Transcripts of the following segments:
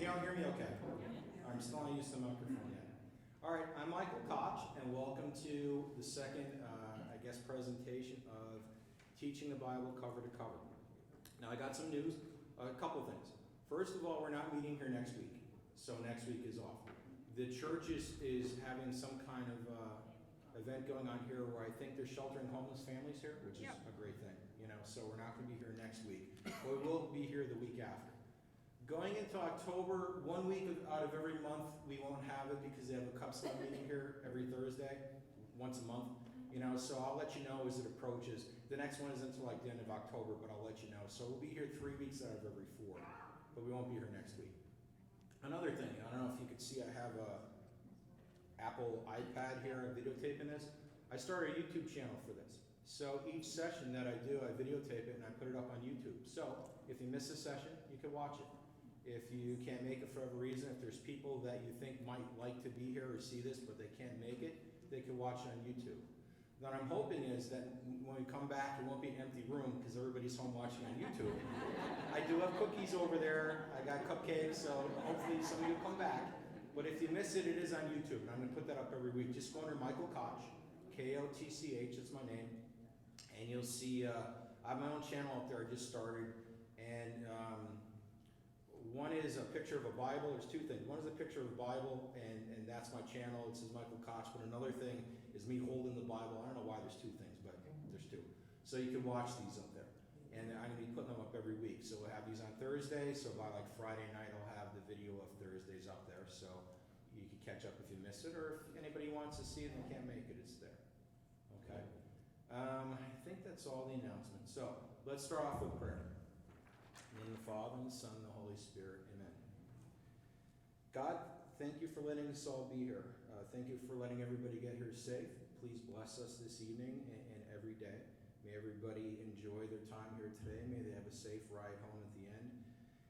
you all hear me okay? I'm still not used to the microphone yet. All right, I'm Michael Kotch, and welcome to the second, presentation of Teaching the Bible Cover to Cover. Now, I got some news, a couple things. First of all, we're not meeting here next week, so next week is off. The church is having some kind of event going on here where I think they're sheltering homeless families here, which is a great thing, so we're not going to be here next week, but we will be here the week after. Going into October, 1 week out of every month, we won't have it because they have a Cup Club meeting here every Thursday, once a month, so I'll let you know as it approaches. The next one isn't until like the end of October, but I'll let you know. So we'll be here 3 weeks out of every 4, but we won't be here next week. Another thing, I don't know if you could see, I have a Apple iPad here, I'm videotaping this. I started a YouTube channel for this. So each session that I do, I videotape it and I put it up on YouTube. So if you miss a session, you can watch it. If you can't make it for whatever reason, if there's people that you think might like to be here or see this, but they can't make it, they can watch it on YouTube. What I'm hoping is that when we come back, it won't be an empty room because everybody's home watching on YouTube. I do have cookies over there. I got cupcakes, so hopefully some of you will come back. But if you miss it, it is on YouTube, and I'm going to put that up every week. Just go under Michael Kotch, K-O-T-C-H, that's my name, and you'll see I have my own channel up there I just started, and one is a picture of a Bible. There's two things. One is a picture of a Bible, and that's my channel. It says Michael Kotch, but another thing is me holding the Bible. I don't know why there's two things, but there's two. So you can watch these up there. And I'm going to be putting them up every week. So we'll have these on Thursday. So by like Friday night, I'll have the video of Thursdays up there. So you can catch up if you miss it, or if anybody wants to see it and can't make it, it's there. Okay. I think that's all the announcements. So let's start off with prayer. In the name of the Father, and the Son, and the Holy Spirit. Amen. God, thank you for letting us all be here. Thank you for letting everybody get here safe. Please bless us this evening and every day. May everybody enjoy their time here today. May they have a safe ride home at the end.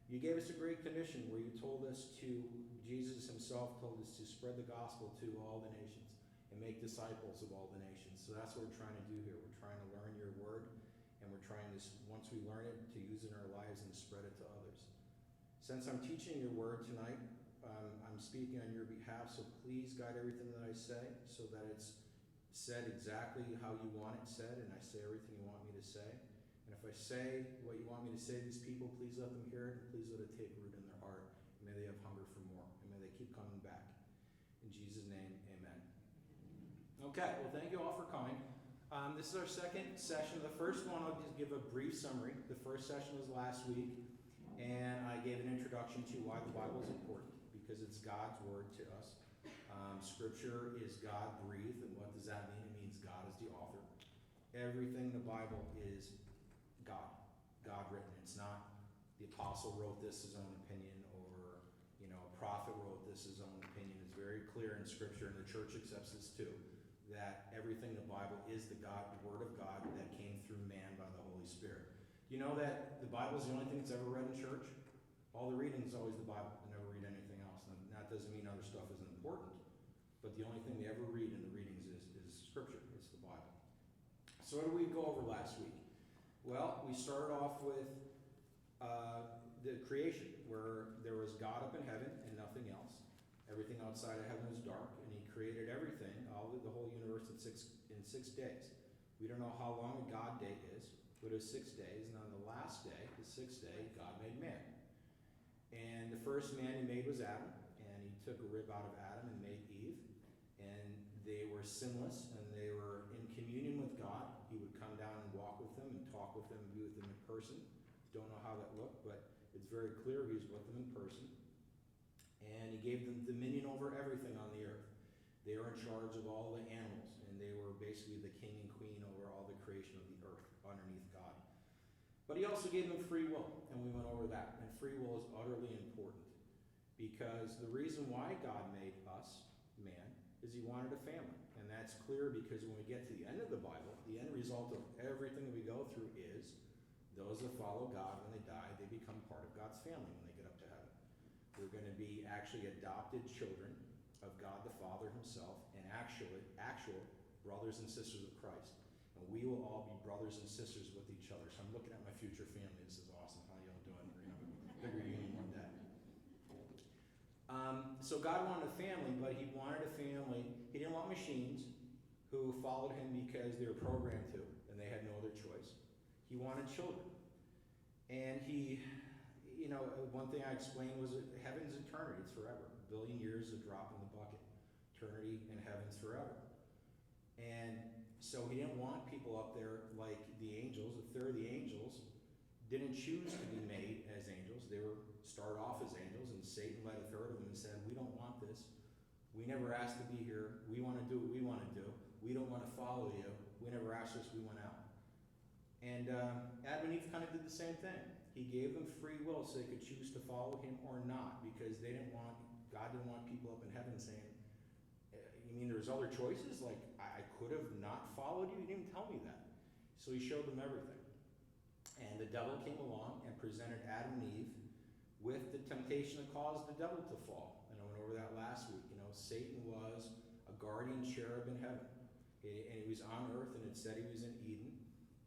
You gave us a great commission where you told us to, Jesus himself told us to spread the gospel to all the nations and make disciples of all the nations. So that's what we're trying to do here. We're trying to learn your word, and we're trying to, once we learn it, to use it in our lives and spread it to others. Since I'm teaching your word tonight, I'm speaking on your behalf, so please guide everything that I say so that it's said exactly how you want it said, and I say everything you want me to say. And if I say what you want me to say to these people, please let them hear it, and please let it take root in their heart. And may they have hunger for more, and may they keep coming back. In Jesus' name, amen. Okay, well, thank you all for coming. This is our second session. The first one, I'll just give a brief summary. The first session was last week, and I gave an introduction to why the Bible is important, because it's God's word to us. Scripture is God-breathed, and what does that mean? It means God is the author. Everything in the Bible is God-written. It's not the apostle wrote this his own opinion, or a prophet wrote this his own opinion. It's very clear in Scripture, and the church accepts this too, that everything in the Bible is the Word of God that came through man by the Holy Spirit. You know that the Bible is the only thing that's ever read in church? All the reading is always the Bible. They never read anything else. And that doesn't mean other stuff isn't important, but the only thing they ever read in the readings is Scripture. It's the Bible. So what did we go over last week? Well, we started off with the creation, where there was God up in heaven and nothing else. Everything outside of heaven was dark, and he created everything, the whole universe in 6 days. We don't know how long a God day is, but it was 6 days, and on the last day, the 6th day, God made man. And the first man he made was Adam, and he took a rib out of Adam and made Eve, and they were sinless, and they were in communion with God. He would come down and walk with them and talk with them and be with them in person. Don't know how that looked, but it's very clear he was with them in person. And he gave them dominion over everything on the earth. They were in charge of all the animals, and they were basically the king and queen over all the creation of the earth underneath God. But he also gave them free will, and we went over that. And free will is utterly important, because the reason why God made us, man, is he wanted a family. And that's clear because when we get to the end of the Bible, the end result of everything that we go through is those that follow God, when they die, they become part of God's family when they get up to heaven. We're going to be actually adopted children of God the Father himself, and actual brothers and sisters of Christ. And we will all be brothers and sisters with each other. So I'm looking at my future family. This is awesome. How y'all doing? We're going to have a big reunion one day. So God wanted a family, but he wanted a family. He didn't want machines who followed him because they were programmed to, and they had no other choice. He wanted children. And he, one thing I explained was that heaven's eternity, it's forever. A billion years is a drop in the bucket. Eternity and heaven's forever. And so he didn't want people up there like the angels. A third of the angels didn't choose to be made as angels. They were started off as angels, and Satan led a third of them and said, we don't want this. We never asked to be here. We want to do what we want to do. We don't want to follow you. We never asked us. We went out. And Adam and Eve kind of did the same thing. He gave them free will so they could choose to follow him or not, because God didn't want people up in heaven saying, you mean there's other choices? Like, I could have not followed you? You didn't tell me that. So he showed them everything. And the devil came along and presented Adam and Eve with the temptation that caused the devil to fall. And I went over that last week. Satan was a guardian cherub in heaven. And he was on earth, and it said he was in Eden.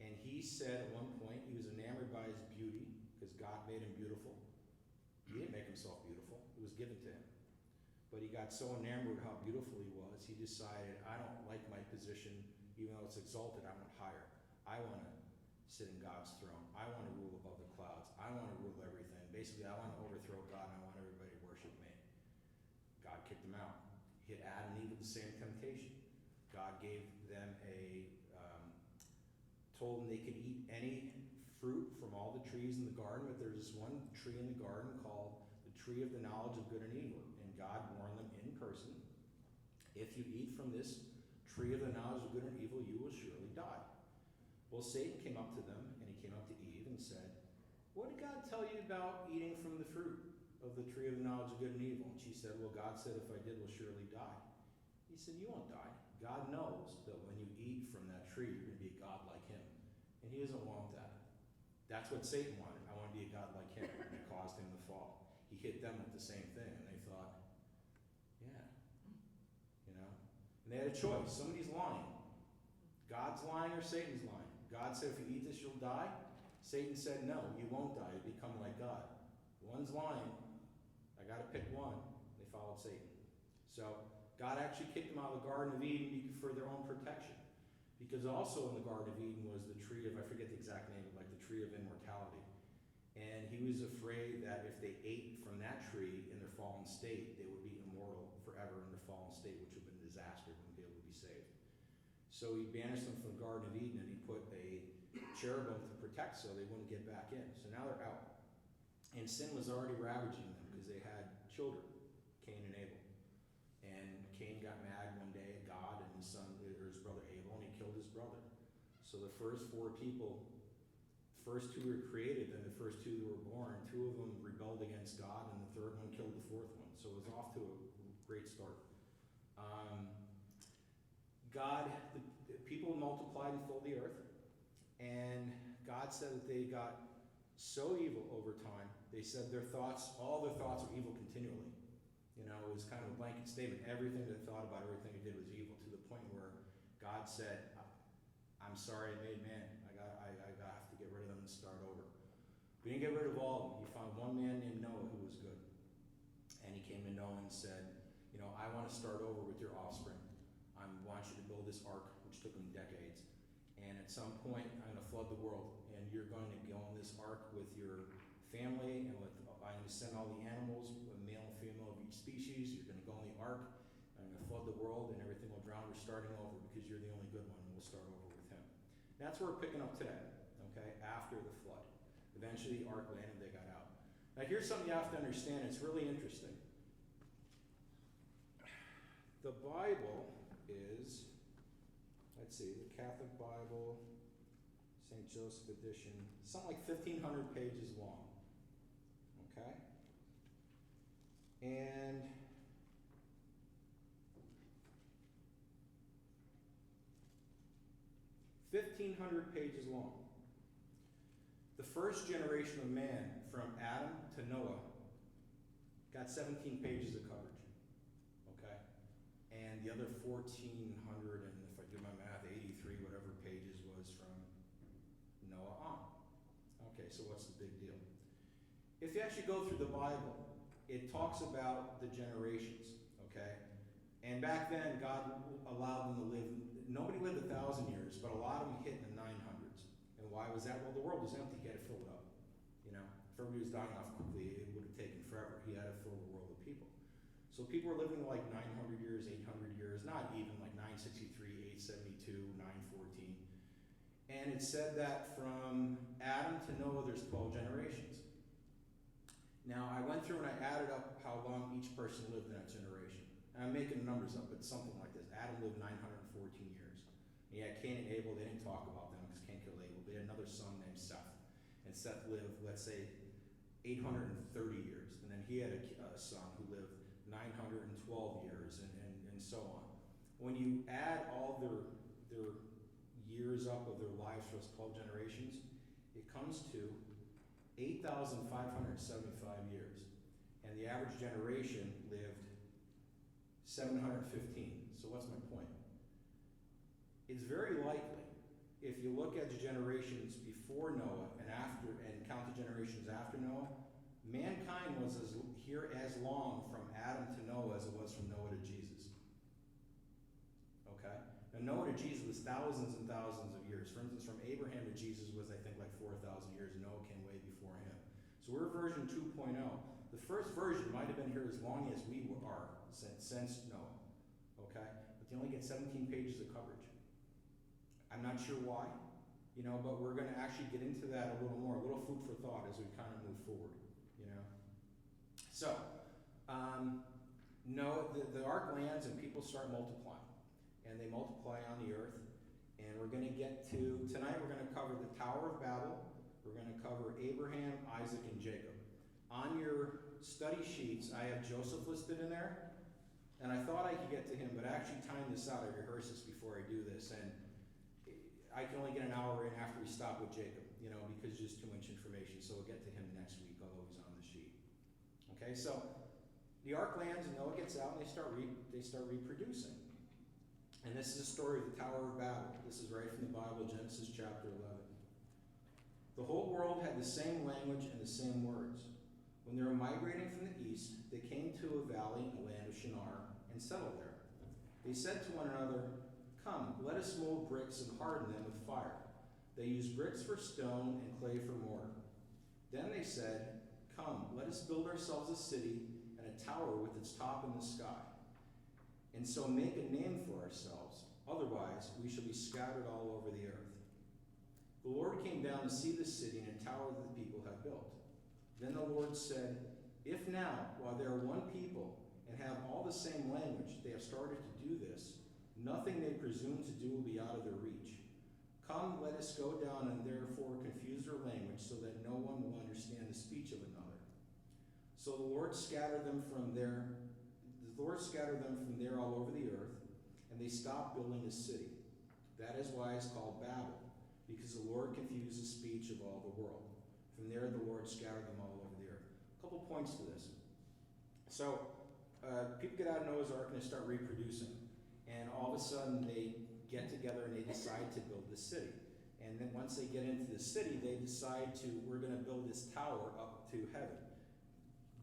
And he said at one point he was enamored by his beauty because God made him beautiful. He didn't make himself beautiful. It was given to him. But he got so enamored with how beautiful he was, he decided, I don't like my position, even though it's exalted, I want higher. I want to sit in God's throne. I want to rule above the clouds. I want to rule everything. Basically, I want to overthrow God, and I want everybody to worship me. God kicked him out. He hit Adam and Eve with the same temptation. God gave them told them they could eat any fruit from all the trees in the garden, but there's this one tree in the garden called the tree of the knowledge of good and evil. And God warned them in person, if you eat from this tree of the knowledge of good and evil, you will surely die. Well, Satan came up to them, and he came up to Eve and said, what did God tell you about eating from the fruit of the tree of the knowledge of good and evil? And she said, well, God said if I did, we'll surely die. He said, you won't die. God knows that when you eat from that tree, you're going to be a God like him. And he doesn't want that. That's what Satan wanted. I want to be a God like him. And it caused him to fall. He hit them with the same thing. And they thought, yeah. And they had a choice. Somebody's lying. God's lying or Satan's lying. God said, if you eat this, you'll die. Satan said, no, you won't die. You become like God. One's lying. I got to pick one. They followed Satan. So God actually kicked them out of the Garden of Eden for their own protection. Because also in the Garden of Eden was the tree of, I forget the exact name, like the tree of immortality. And he was afraid that if they ate from that tree in their fallen state, they would be immortal forever in their fallen state, which would have been a disaster, wouldn't be able to be saved. So he banished them from the Garden of Eden, and he put a cherubim to protect so they wouldn't get back in. So now they're out. And sin was already ravaging them because they had children, Cain and Abel. And Cain got mad one day at God and his son, or his brother Abel, and he killed his brother. So the first four people, first two were created, then the first two that were born, two of them rebelled against God, and the third one killed the fourth one. So it was off to a great start. The people multiplied and filled the earth, and God said that they got so evil over time. They said all their thoughts were evil continually. It was kind of a blanket statement. Everything they thought about, everything they did was evil, to the point where God said, I'm sorry I made man. I have to get rid of them and start over. We didn't get rid of all of them. He found one man named Noah who was good. And he came to Noah and said, I want to start over with your offspring. I want you to build this ark, which took him decades. And at some point, I'm going to flood the world. And you're going to go in this ark with your family, and I'm going to send all the animals, male and female of each species. You're going to go in the ark. I'm going to flood the world, and everything will drown. We're starting over because you're the only good one, and we'll start over with him. That's where we're picking up today, okay, after the flood. Eventually, the ark landed, they got out. Now, here's something you have to understand. It's really interesting. The Bible is, let's see, the Catholic Bible, St. Joseph edition, something like 1,500 pages long, okay? And pages long. The first generation of man, from Adam to Noah, got 17 pages of coverage, okay? And the other 1,400, and if I do my math, 83, whatever pages was from Noah on. Okay, so what's the big deal? If you actually go through the Bible, it talks about the generations, okay? And back then, God allowed them to live, nobody lived 1,000 years, but a lot of them hit in the 900s. And why was that? Well, the world was empty, he had to fill it up. You know, if everybody was dying off quickly, it would have taken forever. He had to fill the world with people. So people were living like 900 years, 800 years, not even like 963, 872, 914. And it said that from Adam to Noah, there's 12 generations. Now, I went through and I added up how long each person lived in that generation. And I'm making the numbers up, but something like this. Adam lived 914 years. And yeah, Cain and Abel, they didn't talk about them because Cain killed Abel. They had another son named Seth. And Seth lived, let's say, 830 years. And then he had a son who lived 912 years, and so on. When you add all their years up of their lives for those 12 generations, it comes to 8,575 years. And the average generation lived 715. So what's my point? It's very likely, if you look at the generations before Noah and after, and count the generations after Noah, mankind was here as long from Adam to Noah as it was from Noah to Jesus. Okay? Now Noah to Jesus was thousands and thousands of years. For instance, from Abraham to Jesus was, I think, like 4,000 years, and Noah came way before him. So we're version 2.0. The first version might have been here as long as we are since Noah. Okay? But they only get 17 pages of coverage. I'm not sure why, you know, but we're going to actually get into that a little more, a little food for thought as we kind of move forward, you know. So, the ark lands and people start multiplying, and they multiply on the earth, and we're going to get to, tonight we're going to cover the Tower of Babel, we're going to cover Abraham, Isaac, and Jacob. On your study sheets, I have Joseph listed in there, and I thought I could get to him, but I actually timed this out. I rehearsed this before I do this, and I can only get an hour in after we stop with Jacob, you know, because there's just too much information, so we'll get to him next week, although he's on the sheet. Okay, so the ark lands and Noah gets out and they start reproducing. And this is the story of the Tower of Babel. This is right from the Bible, Genesis chapter 11. The whole world had the same language and the same words. When they were migrating from the east, they came to a valley in the land of Shinar and settled there. They said to one another, "Come, let us mold bricks and harden them with fire." They used bricks for stone and clay for mortar. Then they said, "Come, let us build ourselves a city and a tower with its top in the sky, and so make a name for ourselves. Otherwise, we shall be scattered all over the earth." The Lord came down to see the city and a tower that the people had built. Then the Lord said, "If now, while they are one people and have all the same language, they have started to do this, nothing they presume to do will be out of their reach. Come, let us go down and therefore confuse their language so that no one will understand the speech of another." So the Lord scattered them from there all over the earth, and they stopped building the city. That is why it's called Babel, because the Lord confused the speech of all the world. From there, the Lord scattered them all over the earth. A couple points to this. So, people get out of Noah's Ark and they start reproducing. And all of a sudden, they get together and they decide to build the city. And then once they get into the city, they decide we're going to build this tower up to heaven.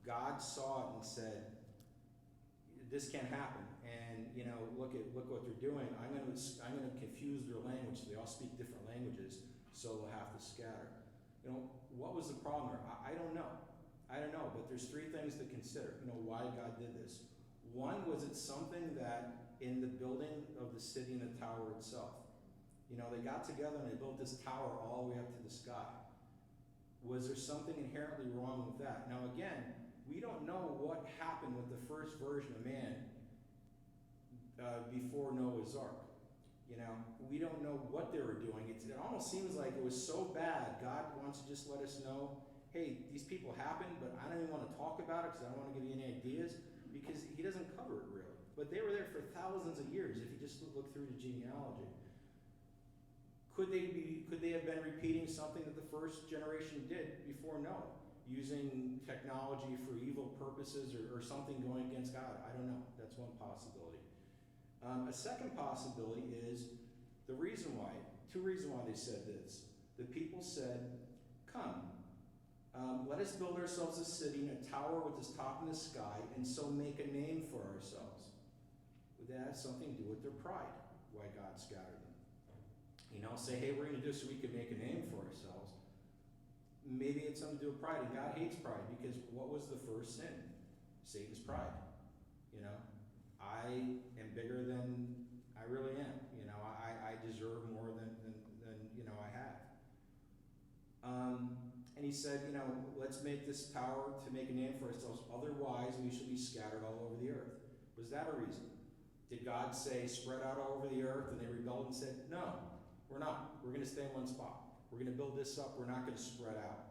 God saw it and said, "This can't happen. And, you know, look what they're doing. I'm going to confuse their language. They all speak different languages, so they'll have to scatter." You know, what was the problem there? I don't know. But there's three things to consider, you know, why God did this. One, was it something that in the building of the city and the tower itself, you know, they got together and they built this tower all the way up to the sky. Was there something inherently wrong with that? Now again, we don't know what happened with the first version of man before Noah's Ark. You know, we don't know what they were doing. It almost seems like it was so bad, God wants to just let us know, hey, these people happened, but I don't even want to talk about it because I don't want to give you any ideas, because he doesn't cover it really. But they were there for thousands of years if you just look through the genealogy. Could they have been repeating something that the first generation did before Noah, using technology for evil purposes or something going against God? I don't know. That's one possibility. A second possibility is two reasons why they said this. The people said, "Come, Let us build ourselves a city and a tower with its top in the sky, and so make a name for ourselves. Would that have something to do with their pride, why God scattered them? Say, hey, we're going to do this so we can make a name for ourselves. Maybe it's something to do with pride, and God hates pride, because what was the first sin? Satan's pride. I am bigger than I really am. I deserve more than I have. And he said, let's make this tower to make a name for ourselves. Otherwise, we shall be scattered all over the earth. Was that a reason? Did God say, spread out all over the earth, and they rebelled and said, no, we're not. We're going to stay in one spot. We're going to build this up. We're not going to spread out.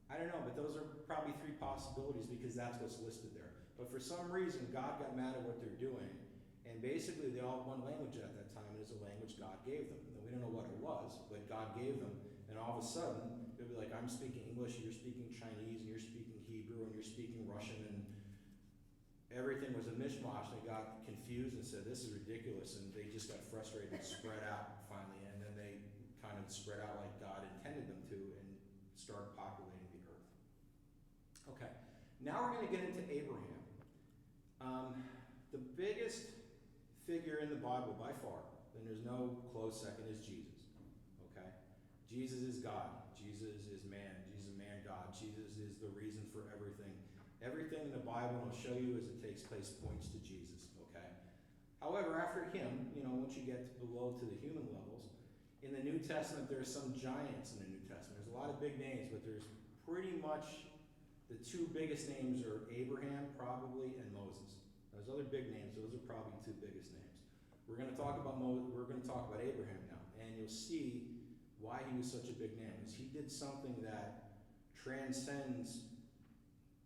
I don't know, but those are probably three possibilities because that's what's listed there. But for some reason, God got mad at what they're doing, and basically they all had one language at that time, and it was a language God gave them. Now, we don't know what it was, but God gave them, and all of a sudden, it would be like, I'm speaking English, you're speaking Chinese, and you're speaking Hebrew, and you're speaking Russian, and everything was a mishmash, and they got confused and said, this is ridiculous, and they just got frustrated and spread out finally, and then they kind of spread out like God intended them to, and started populating the earth. Okay, now we're going to get into Abraham. The biggest figure in the Bible by far, and there's no close second, is Jesus. Okay? Jesus is God. Jesus is man. Jesus is man God. Jesus is the reason for everything. Everything in the Bible, and I'll show you as it takes place, points to Jesus. Okay? However, after him, once you get below to the human levels, in the New Testament, there's some giants in the New Testament. There's a lot of big names, but there's pretty much the two biggest names are Abraham, probably, and Moses. Those other big names, those are probably the two biggest names. We're going to talk about we're going to talk about Abraham now, and you'll see why he was such a big name. Because he did something that transcends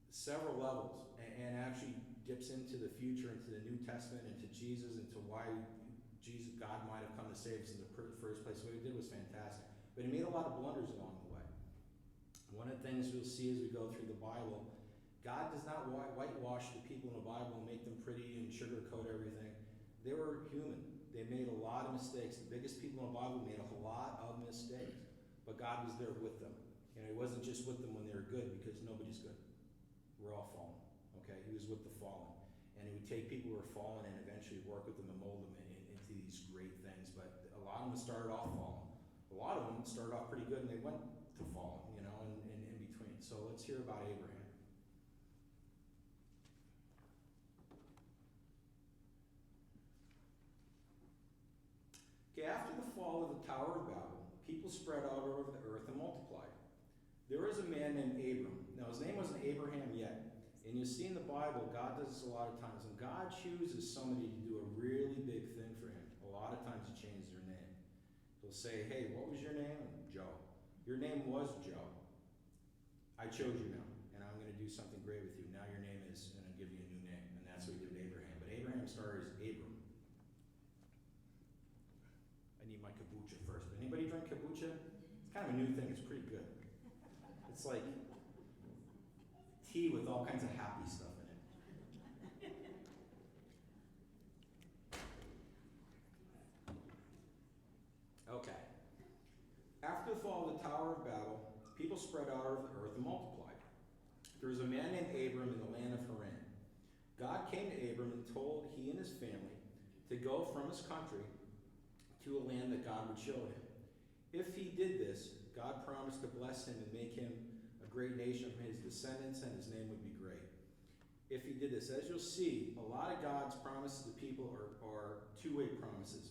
several levels and actually dips into the future, into the New Testament, into Jesus, into why God might have come to save us in the first place. What he did was fantastic. But he made a lot of blunders along the way. One of the things you'll see as we go through the Bible, God does not whitewash the people in the Bible and make them pretty and sugarcoat everything. They were human. They made a lot of mistakes. The biggest people in the Bible made a lot of mistakes. But God was there with them. He wasn't just with them when they were good, because nobody's good. We're all fallen. Okay? He was with the fallen. And he would take people who were fallen and eventually work with them and mold them into these great things. But a lot of them started off fallen. A lot of them started off pretty good and they went to fallen, and in between. So let's hear about Abraham. Okay, after the fall of the Tower of Babel, people spread out over the earth and multiplied. There was a man named Abram. Now his name wasn't Abraham yet. And you see in the Bible, God does this a lot of times. When God chooses somebody to do a really big thing for him, a lot of times he changes their name. He'll say, hey, what was your name? Joe. Your name was Joe. I chose you now, and I'm going to do something great with you. Now your name is, and I'll give you a new name. And that's what he did with Abraham. But Abraham started as Abram. I need my kombucha first. Anybody drink kombucha? It's kind of a new thing. It's pretty good. It's like tea with all kinds of happy stuff in it. Okay. After the fall of the Tower of Babel, people spread out over the earth and multiplied. There was a man named Abram in the land of Haran. God came to Abram and told he and his family to go from his country to a land that God would show him. If he did this, God promised to bless him and make him a great nation from his descendants, and his name would be great. If he did this, as you'll see, a lot of God's promises to people are two-way promises.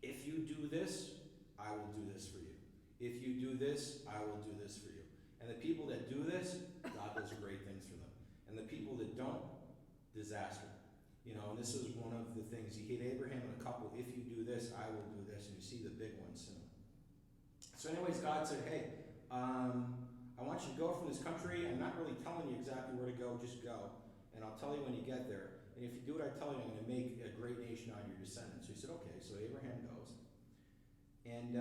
If you do this, I will do this for you. If you do this, I will do this for you. And the people that do this, God does great things for them. And the people that don't, disaster. And this is one of the things. You hit Abraham and a couple, if you do this, I will do this. And you see the big one soon. So anyways, God said, hey, I want you to go from this country. I'm not really telling you exactly where to go, just go. And I'll tell you when you get there. And if you do what I tell you, I'm going to make a great nation out of your descendants. So he said, okay. So Abraham goes. And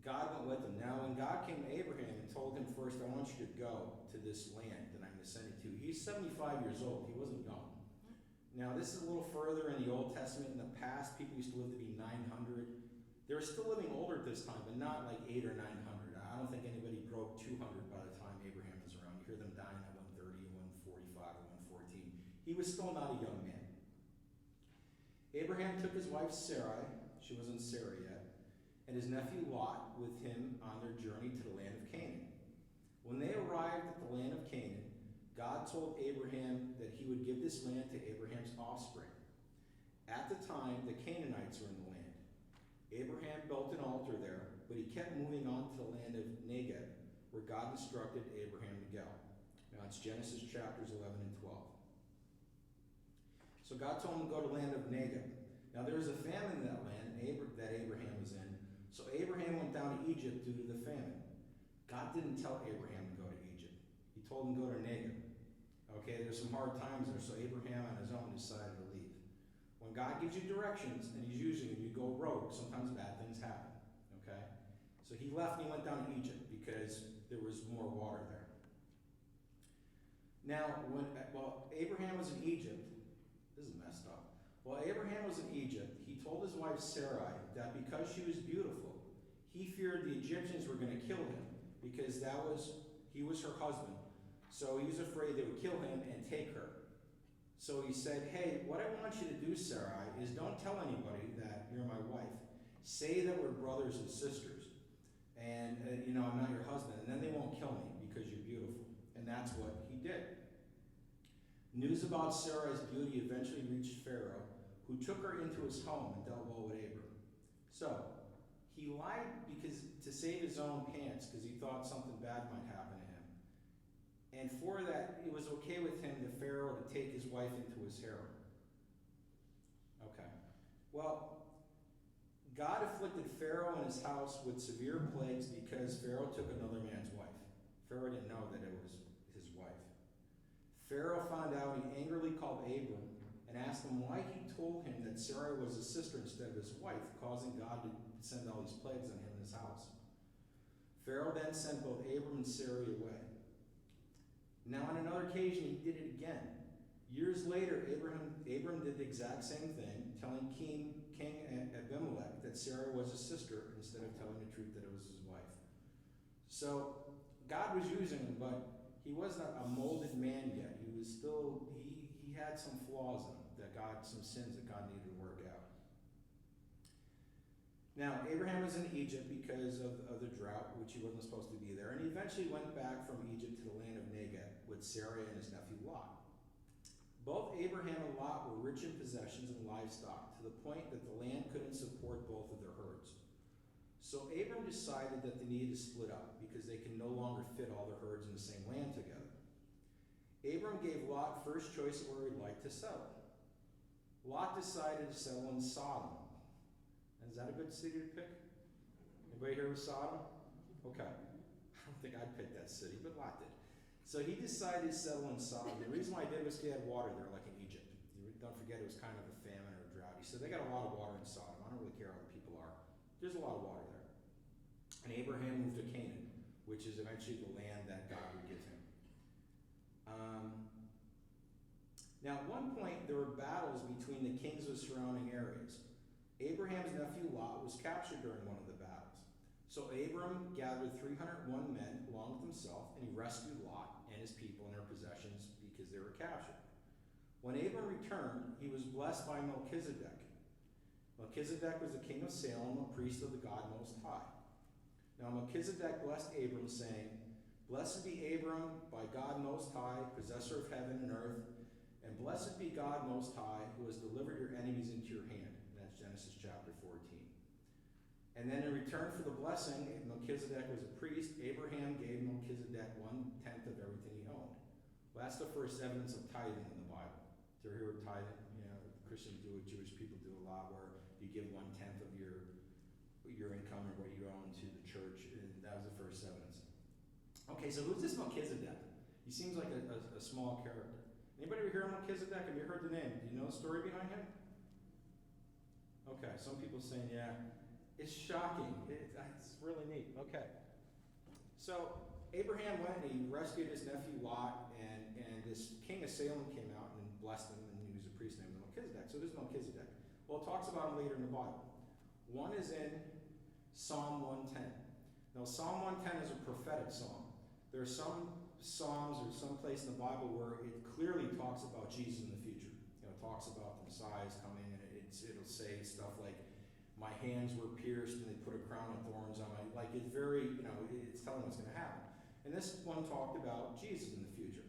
God went with him. Now, when God came to Abraham and told him first, I want you to go to this land that I'm going to send you to. He's 75 years old. He wasn't young. Now, this is a little further in the Old Testament. In the past, people used to live to be 900. They were still living older at this time, but not like 800 or 900. I I don't think anybody broke 200 by the time Abraham was around. You hear them dying at 130, 145, and 114. He was still not a young man. Abraham took his wife Sarai, she wasn't Sarah yet, and his nephew Lot with him on their journey to the land of Canaan. When they arrived at the land of Canaan, God told Abraham that he would give this land to Abraham's offspring. At the time, the Canaanites were in the land. Abraham built an altar there, but he kept moving on to the land of Negev, where God instructed Abraham to go. Now it's Genesis chapters 11 and 12. So God told him to go to the land of Negev. Now there was a famine in that land that Abraham was in, so Abraham went down to Egypt due to the famine. God didn't tell Abraham to go to Egypt. He told him to go to Negev. Okay, there's some hard times there, so Abraham on his own decided to leave. When God gives you directions and he's using you, you go rogue, sometimes bad things happen. Okay? So he left and he went down to Egypt because there was more water there. Now, while Abraham was in Egypt, this is messed up. While Abraham was in Egypt, he told his wife Sarai that because she was beautiful, he feared the Egyptians were going to kill him because he was her husband. So he was afraid they would kill him and take her. So he said, hey, what I want you to do, Sarai, is don't tell anybody that you're my wife. Say that we're brothers and sisters. And, I'm not your husband. And then they won't kill me because you're beautiful. And that's what he did. News about Sarai's beauty eventually reached Pharaoh, who took her into his home and dealt well with Abram. So, he lied to save his own pants because he thought something bad might happen to him. And for that, it was okay with him, the Pharaoh, to take his wife into his harem. Okay. Well, God afflicted Pharaoh and his house with severe plagues because Pharaoh took another man's wife. Pharaoh didn't know that it was his wife. Pharaoh found out, he angrily called Abram and asked him why he told him that Sarai was his sister instead of his wife, causing God to send all these plagues on him and his house. Pharaoh then sent both Abram and Sarai away. Now on another occasion he did it again. Years later, Abram did the exact same thing, telling King Abimelech that Sarah was his sister instead of telling the truth that it was his wife. So God was using him, but he wasn't a molded man yet. He was still, he had some flaws in him, some sins that God needed to work out. Now, Abraham was in Egypt because of the drought, which he wasn't supposed to be there, and he eventually went back from Egypt to the land of Negev with Sarai and his nephew Lot. Both Abraham and Lot were rich in possessions and livestock, to the point that the land couldn't support both of their herds. So Abram decided that they needed to split up because they could no longer fit all their herds in the same land together. Abram gave Lot first choice of where he'd like to settle. Lot decided to settle in Sodom. Is that a good city to pick? Anybody here with Sodom? Okay. I don't think I'd pick that city, but Lot did. So he decided to settle in Sodom. The reason why he did was he had water there, like in Egypt. Don't forget it was kind of a famine or a drought. He said, they got a lot of water in Sodom. I don't really care how the people are. There's a lot of water there. And Abraham moved to Canaan, which is eventually the land that God would give him. Now, at one point, there were battles between the kings of the surrounding areas. Abraham's nephew Lot was captured during one of the battles. So Abram gathered 301 men along with himself, and he rescued Lot and his people and their possessions because they were captured. When Abram returned, he was blessed by Melchizedek. Melchizedek was the king of Salem, a priest of the God Most High. Now Melchizedek blessed Abram, saying, "Blessed be Abram by God Most High, possessor of heaven and earth, and blessed be God Most High, who has delivered your enemies into your hand." And that's Genesis chapter 14. And then in return for the blessing, Melchizedek was a priest. Abraham gave Melchizedek 1/10 of everything he owned. Well, that's the first evidence of tithing in the Bible. Do you ever hear of tithing? Christians do it, Jewish people do a lot, where you give 1/10 of your income or what you own to the church, and that was the first evidence. Okay, so who's this Melchizedek? He seems like a small character. Anybody ever hear of Melchizedek? Have you heard the name? Do you know the story behind him? Okay, some people saying, yeah. It's shocking. It's really neat. Okay. So Abraham went and he rescued his nephew Lot, and this king of Salem came out and blessed him, and he was a priest named Melchizedek. So this is Melchizedek. Well, it talks about him later in the Bible. One is in Psalm 110. Now, Psalm 110 is a prophetic psalm. There are some psalms or some place in the Bible where it clearly talks about Jesus in the future. You know, it talks about the Messiah is coming, and it'll say stuff like, my hands were pierced and they put a crown of thorns on my, like it's very, you know, it's telling what's going to happen. And this one talked about Jesus in the future.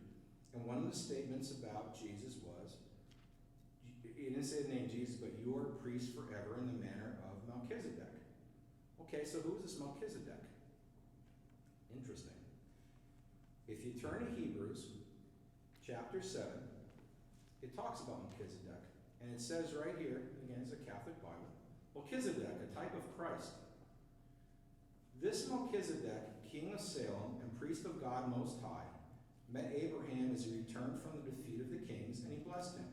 And one of the statements about Jesus was, it didn't say the name Jesus, but you are a priest forever in the manner of Melchizedek. Okay, so who is this Melchizedek? Interesting. If you turn to Hebrews chapter 7, it talks about Melchizedek. And it says right here, again, it's a Catholic Bible, Melchizedek, a type of Christ. This Melchizedek, king of Salem and priest of God Most High, met Abraham as he returned from the defeat of the kings, and he blessed him.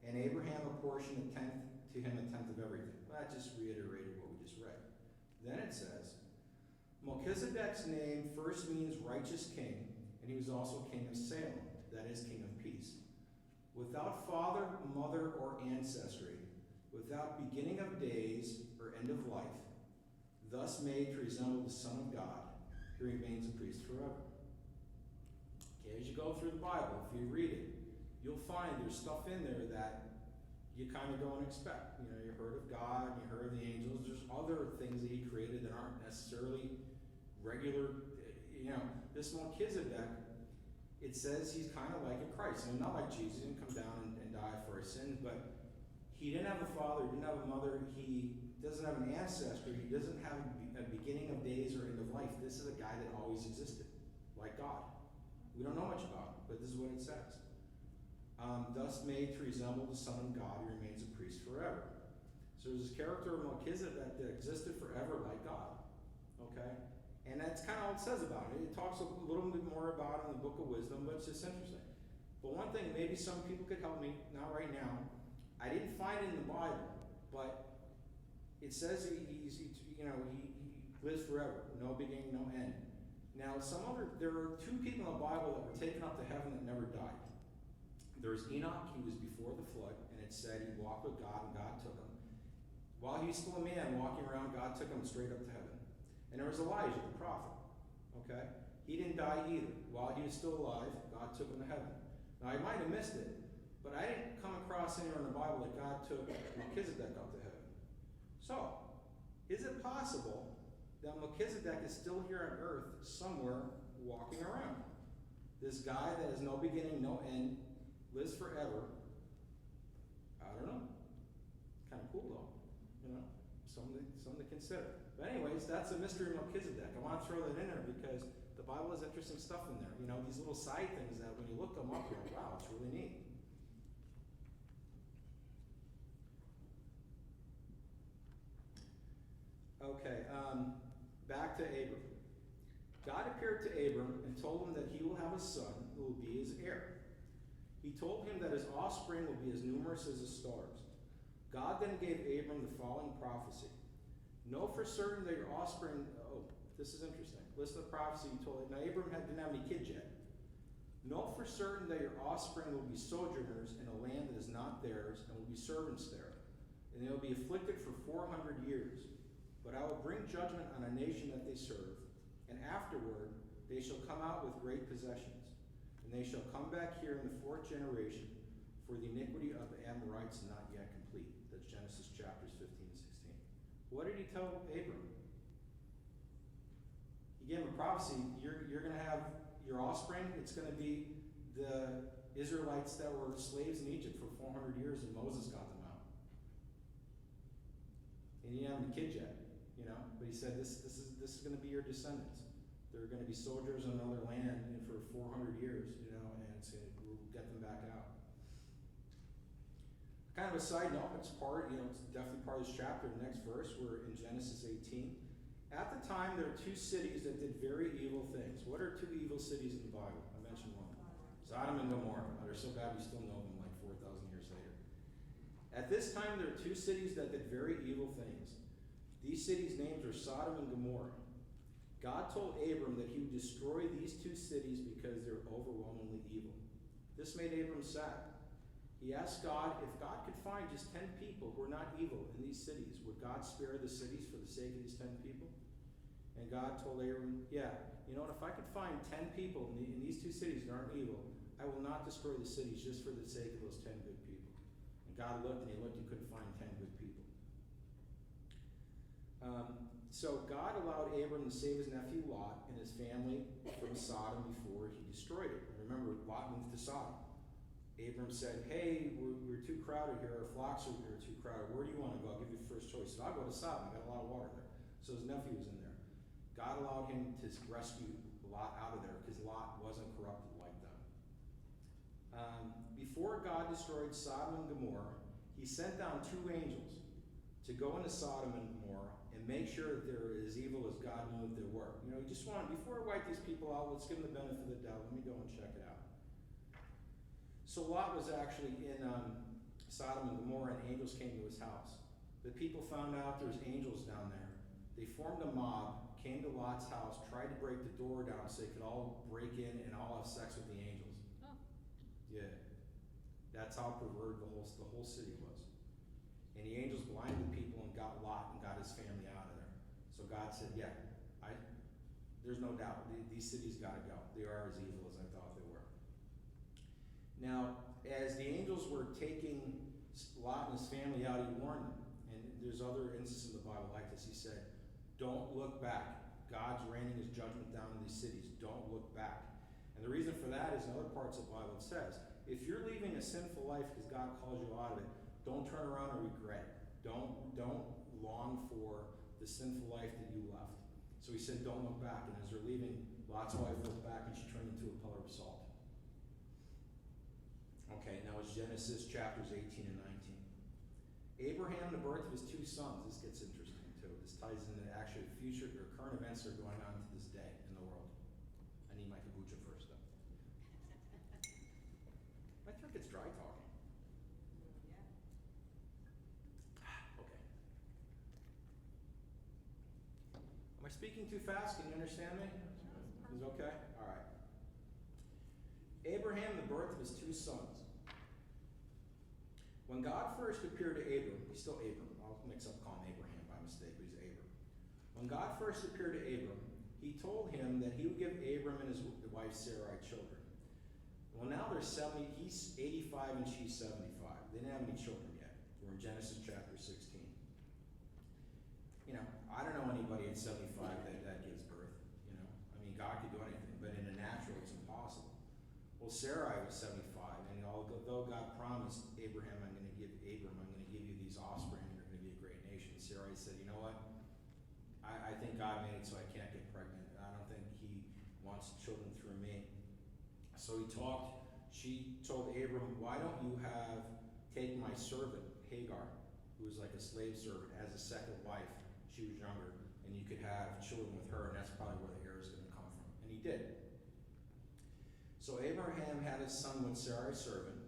And Abraham apportioned to him a tenth of everything. Well, that just reiterated what we just read. Then it says, Melchizedek's name first means righteous king, and he was also king of Salem, that is, king of peace. Without father, mother, or ancestry, without beginning of days or end of life, thus made to resemble the Son of God, he remains a priest forever. Okay, as you go through the Bible, if you read it, you'll find there's stuff in there that you kind of don't expect. You know, you heard of God, you heard of the angels. There's other things that he created that aren't necessarily regular. You know, this Melchizedek, it says he's kind of like a Christ. I mean, not like Jesus, he didn't come down and die for our sins, but he didn't have a father, he didn't have a mother, he doesn't have an ancestry, he doesn't have a beginning of days or end of life. This is a guy that always existed, like God. We don't know much about him, but this is what it says. Thus made to resemble the Son of God, he remains a priest forever. So there's this character of Melchizedek that existed forever like God. Okay? And that's kind of all it says about it. It talks a little bit more about it in the Book of Wisdom, but it's just interesting. But one thing, maybe some people could help me, not right now. I didn't find it in the Bible, but it says he lives forever, no beginning, no end. Now, there are two people in the Bible that were taken up to heaven that never died. There's Enoch, he was before the flood, and it said he walked with God and God took him. While he was still a man walking around, God took him straight up to heaven. And there was Elijah, the prophet. Okay? He didn't die either. While he was still alive, God took him to heaven. Now, I might have missed it, but I didn't come across anywhere in the Bible that God took Melchizedek up to heaven. So, is it possible that Melchizedek is still here on earth somewhere walking around? This guy that has no beginning, no end, lives forever. I don't know. Kind of cool though, you know, something to consider. But anyways, that's a mystery of Melchizedek. I want to throw that in there because the Bible has interesting stuff in there. You know, these little side things that when you look them up, you're like, wow, it's really neat. Okay, back to Abram. God appeared to Abram and told him that he will have a son who will be his heir. He told him that his offspring will be as numerous as the stars. God then gave Abram the following prophecy. Know for certain that your offspring, this is interesting. Listen to the prophecy he told him. Now Abram didn't have any kids yet. Know for certain that your offspring will be sojourners in a land that is not theirs and will be servants there. And they will be afflicted for 400 years. But I will bring judgment on a nation that they serve, and afterward they shall come out with great possessions. And they shall come back here in the fourth generation, for the iniquity of the Amorites not yet complete. That's Genesis chapters 15 and 16. What did he tell Abram? He gave him a prophecy. You're going to have your offspring. It's going to be the Israelites that were slaves in Egypt for 400 years, and Moses got them out. And he didn't have any kids yet, you know. But he said, this is going to be your descendants. They're going to be soldiers in another land for 400 years, you know, and we'll get them back out. Kind of a side note, it's definitely part of this chapter, the next verse, we're in Genesis 18. At the time, there were two cities that did very evil things. What are two evil cities in the Bible? I mentioned one. Sodom and Gomorrah. They're so bad we still know them like 4,000 years later. At this time, there were two cities that did very evil things. These cities' names are Sodom and Gomorrah. God told Abram that he would destroy these two cities because they're overwhelmingly evil. This made Abram sad. He asked God if God could find just 10 people who are not evil in these cities, would God spare the cities for the sake of these 10 people? And God told Abram, yeah, you know what, if I could find 10 people in these two cities that aren't evil, I will not destroy the cities just for the sake of those 10 good people. And God looked and he looked, he couldn't find 10 good people. So God allowed Abram to save his nephew Lot and his family from Sodom before he destroyed it. Remember, Lot moved to Sodom. Abram said, hey, we're too crowded here, our flocks are too crowded, where do you want to go? I'll give you the first choice. So I'll go to Sodom, I got a lot of water there. So his nephew was in there. God allowed him to rescue Lot out of there because Lot wasn't corrupted like them. Before God destroyed Sodom and Gomorrah, he sent down 2 angels to go into Sodom and Gomorrah and make sure that they're as evil as God knew that they were. You know, he just wanted, before I wipe these people out, let's give them the benefit of the doubt. Let me go and check it out. So Lot was actually in Sodom and Gomorrah, and angels came to his house. The people found out there's angels down there. They formed a mob, came to Lot's house, tried to break the door down so they could all break in and all have sex with the angels. Oh. Yeah. That's how perverted the whole city was. And the angels blinded the people and got Lot and got his family out of there. So God said, yeah, there's no doubt. These cities got to go. They are as evil as I thought they were. Now, as the angels were taking Lot and his family out, he warned them. And there's other instances in the Bible like this. He said, don't look back. God's raining his judgment down in these cities. Don't look back. And the reason for that is in other parts of the Bible it says, if you're leaving a sinful life because God calls you out of it, don't turn around and regret it. Don't long for the sinful life that you left. So he said, don't look back. And as they're leaving, Lot's wife looked back and she turned into a pillar of salt. Okay, now it's Genesis chapters 18 and 19. Abraham, the birth of his 2 sons. This gets interesting too. This ties into actually future or current events that are going on to this day in the world. I need my kombucha first though. I think it's dry talking. Yeah. Okay. Am I speaking too fast? Can you understand me? Is it okay? All right. Abraham, the birth of his 2 sons. When God first appeared to Abram, he's still Abram. I'll mix up calling him Abraham by mistake, but he's Abram. When God first appeared to Abram, he told him that he would give Abram and his wife Sarai children. Well, now they're 70, he's 85 and she's 75. They didn't have any children yet. We're in Genesis chapter 16. You know, I don't know anybody at 75 that gives birth. You know, I mean, God could do anything, but in the natural, it's impossible. Well, Sarai was 75, and although God promised Abraham, I'm going to give you these offspring, and you're going to be a great nation, Sarai said, you know what? I think God made it so I can't get pregnant. I don't think he wants children through me. So she told Abram, why don't you take my servant, Hagar, who was like a slave servant, as a second wife. She was younger, and you could have children with her, and that's probably where the heir is going to come from. And he did. So Abraham had his son with Sarai's servant,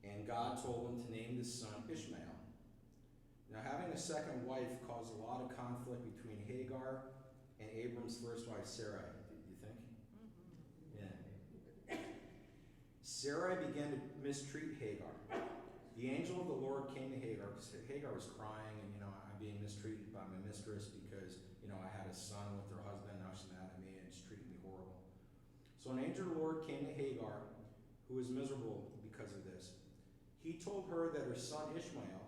and God told him to name this son Ishmael. Now, having a second wife caused a lot of conflict between Hagar and Abram's first wife, Sarai. Do you think? Yeah. Sarai began to mistreat Hagar. The angel of the Lord came to Hagar because Hagar was crying, and, I'm being mistreated by my mistress because, I had a son with her husband, now she's mad at me, and she's treating me horrible. So an angel of the Lord came to Hagar, who was miserable because of this. He told her that her son Ishmael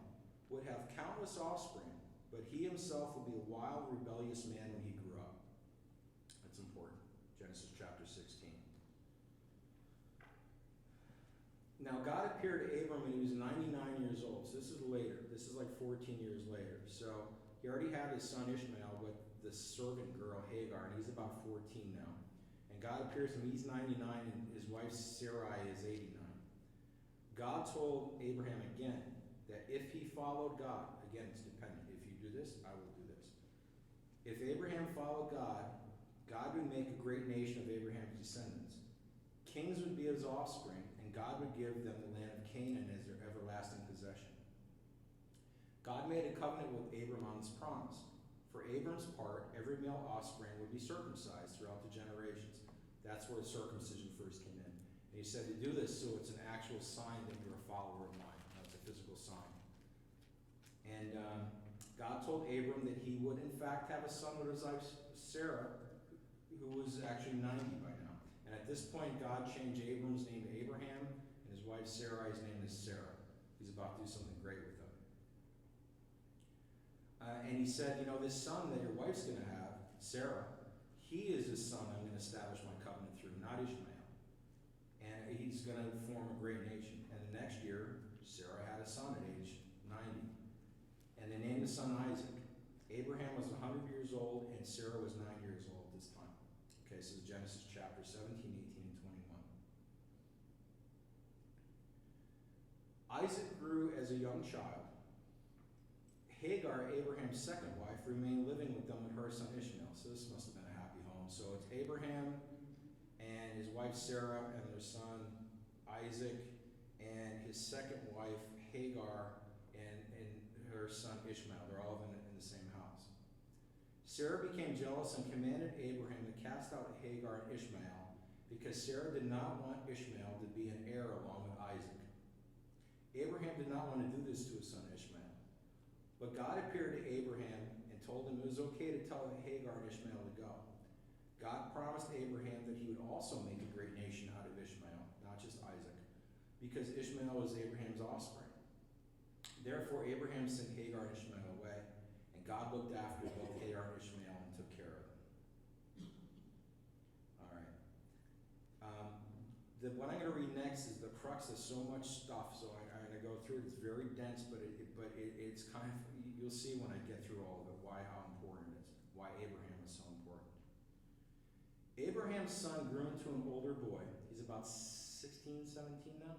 would have countless offspring, but he himself would be a wild, rebellious man when he grew up. That's important. Genesis chapter 16. Now God appeared to Abram when he was 99 years old. So this is later. This is like 14 years later. So he already had his son Ishmael with the servant girl Hagar, and he's about 14 now. And God appears to him, he's 99, and his wife Sarai is 89. God told Abraham again that if he followed God, again it's dependent, if you do this, I will do this. If Abraham followed God, God would make a great nation of Abraham's descendants. Kings would be his offspring, and God would give them the land of Canaan as their everlasting possession. God made a covenant with Abram on this promise. For Abram's part, every male offspring would be circumcised throughout the generations. That's where circumcision first came in. And he said to do this so it's an actual sign that you're a follower of mine. That's a physical sign. And God told Abram that he would in fact have a son with his wife Sarah, who was actually 90 by now. And at this point, God changed Abram's name to Abraham, and his wife Sarai's name is Sarah. He's about to do something great with them. And he said, you know, this son that your wife's going to have, Sarah, he is the son I'm going to establish my covenant through, not Ishmael. And he's going to form a great nation. And the next year, Sarah had a son at age 90. And they named the son Isaac. Abraham was 100 years old, and Sarah was 9 years old at this time. Okay, so Genesis chapter 17, 18, and 21. Isaac grew as a young child. Hagar, Abraham's second wife, remained living with them with her son Ishmael. So this must have been a happy home. So it's Abraham and his wife Sarah and their son Isaac and his second wife Hagar and her son Ishmael. They're all in the same house. Sarah became jealous and commanded Abraham to cast out Hagar and Ishmael because Sarah did not want Ishmael to be an heir along with Isaac. Abraham did not want to do this to his son Ishmael. But God appeared to Abraham and told him it was okay to tell Hagar and Ishmael to go. God promised Abraham that he would also make a great nation out of Ishmael, not just Isaac, because Ishmael was Abraham's offspring. Therefore, Abraham sent Hagar and Ishmael away, and God looked after both Hagar and Ishmael and took care of them. All right. What I'm going to read next is the crux of so much stuff, so I'm going to go through it. It's very dense, but it's kind of, you'll see when I get through all of it how important it is, why Abraham is so important. Abraham's son grew into an older boy. He's about 16, 17 now.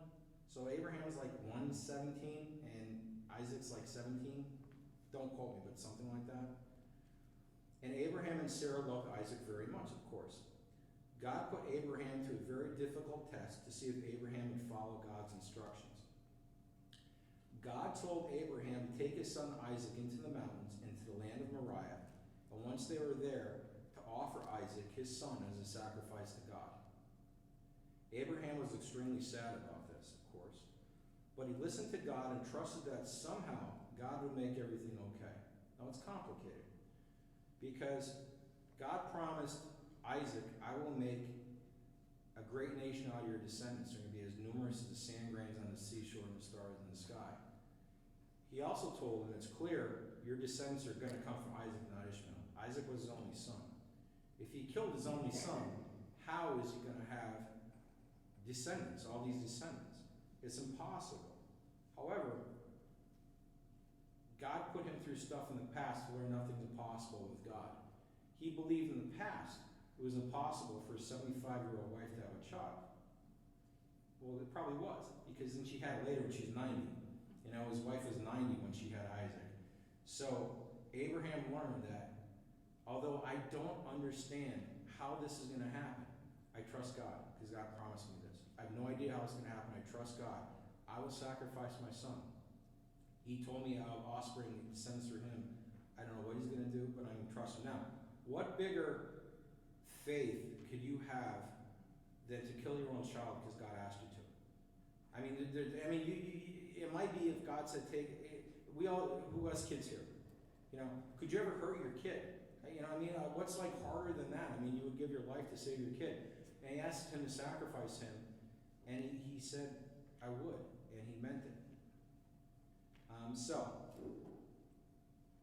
So Abraham's like 117 and Isaac's like 17. Don't quote me, but something like that. And Abraham and Sarah loved Isaac very much, of course. God put Abraham to a very difficult test to see if Abraham would follow God's instructions. God told Abraham to take his son Isaac into the mountains, into the land of Moriah, and once they were there, to offer Isaac, his son, as a sacrifice to God. Abraham was extremely sad about this, of course, but he listened to God and trusted that somehow God would make everything okay. Now it's complicated, because God promised Isaac, I will make a great nation out of your descendants. They're going to be as numerous as the sand grains on the seashore and the stars in the sky. He also told him, it's clear, your descendants are going to come from Isaac, not Ishmael. Isaac was his only son. If he killed his only son, how is he going to have descendants, all these descendants? It's impossible. However, God put him through stuff in the past to learn nothing's impossible with God. He believed in the past it was impossible for a 75-year-old wife to have a child. Well, it probably was, because then she had it later when she was 90. You know, his wife was 90 when she had Isaac. So Abraham learned that, although I don't understand how this is going to happen, I trust God, because God promised me this. I have no idea how it's going to happen. I trust God. I will sacrifice my son. He told me I'll have offspring that descends through him. I don't know what he's going to do, but I'm going to trust him. Now, what bigger faith could you have than to kill your own child because God asked you to? I mean, it might be if God said, we all, who has kids here? You know, could you ever hurt your kid? You know, what's like harder than that? I mean, you would give your life to save your kid. And he asked him to sacrifice him, and he said, I would, and he meant it. So,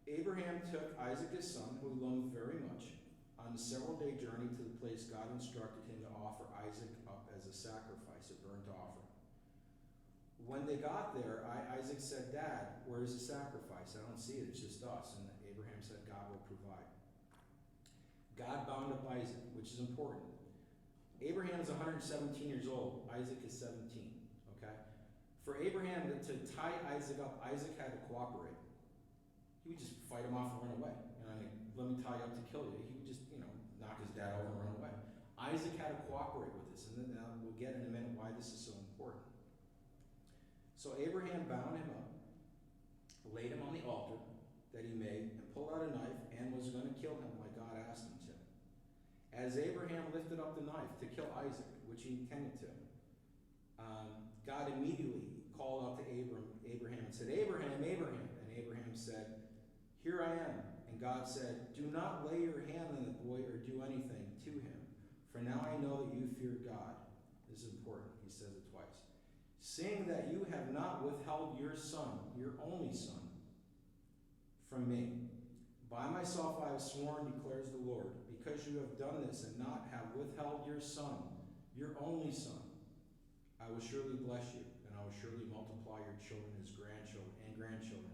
Abraham took Isaac his son, who he loved very much, on a several-day journey to the place God instructed him to offer Isaac up as a sacrifice, a burnt offering. When they got there, Isaac said, Dad, where's the sacrifice? I don't see it, it's just us. And Abraham said, God will provide. God bound up Isaac, which is important. Abraham is 117 years old. Isaac is 17, okay? For Abraham to tie Isaac up, Isaac had to cooperate. He would just fight him off and run away. Let me tie you up to kill you. He would just, knock his dad over and run away. Isaac had to cooperate with this, and then we'll get in a minute why this is so important. So Abraham bound him up, laid him on the altar that he made, and pulled out a knife and was going to kill him like God asked him to. As Abraham lifted up the knife to kill Isaac, which he intended to, God immediately called out to Abraham and said, Abraham, Abraham. And Abraham said, Here I am. And And God said, "Do not lay your hand on the boy or do anything to him, for now I know that you fear God." This is important. He says it twice. "Seeing that you have not withheld your son, your only son, from me. By myself I have sworn, declares the Lord, because you have done this and not have withheld your son, your only son, I will surely bless you, and I will surely multiply your children as grandchildren and grandchildren,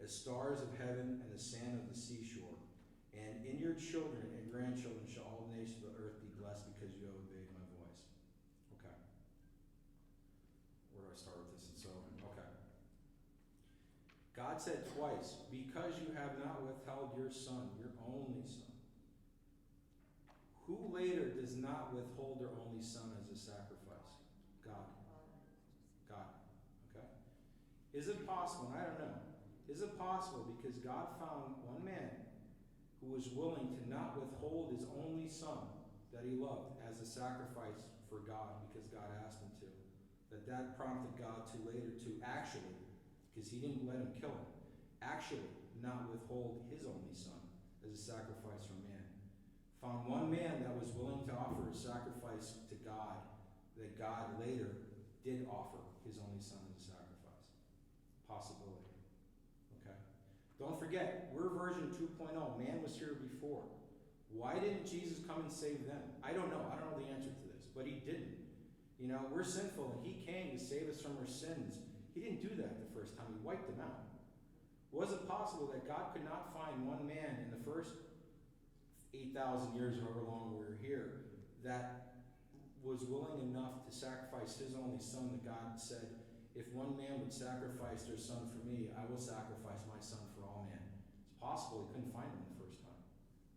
as stars of heaven and the sand of the seashore. And in your children and grandchildren shall all the nations of the earth be blessed, because you have obeyed my voice." Okay. Where do I start with this? And so, okay. God said twice, "Because you have not withheld your son, your only son." Who later does not withhold their only son as a sacrifice? God. God. Okay? Is it possible, and I don't know, is it possible because God found one man who was willing to not withhold his only son that he loved as a sacrifice for God because God asked him to, that prompted God to later to actually, because he didn't let him kill him, actually not withhold his only son as a sacrifice for man. Found one man that was willing to offer a sacrifice to God, that God later did offer his only son as a sacrifice. Possibility. Okay? Don't forget, we're version 2.0. Man was here before. Why didn't Jesus come and save them? I don't know. I don't know the answer to this, but he didn't. You know, we're sinful, and he came to save us from our sins. He didn't do that the first time. He wiped them out. Was it possible that God could not find one man in the first 8,000 years, however long we were here, that was willing enough to sacrifice his only son, that God said, "If one man would sacrifice their son for me, I will sacrifice my son for all men"? It's possible he couldn't find him the first time,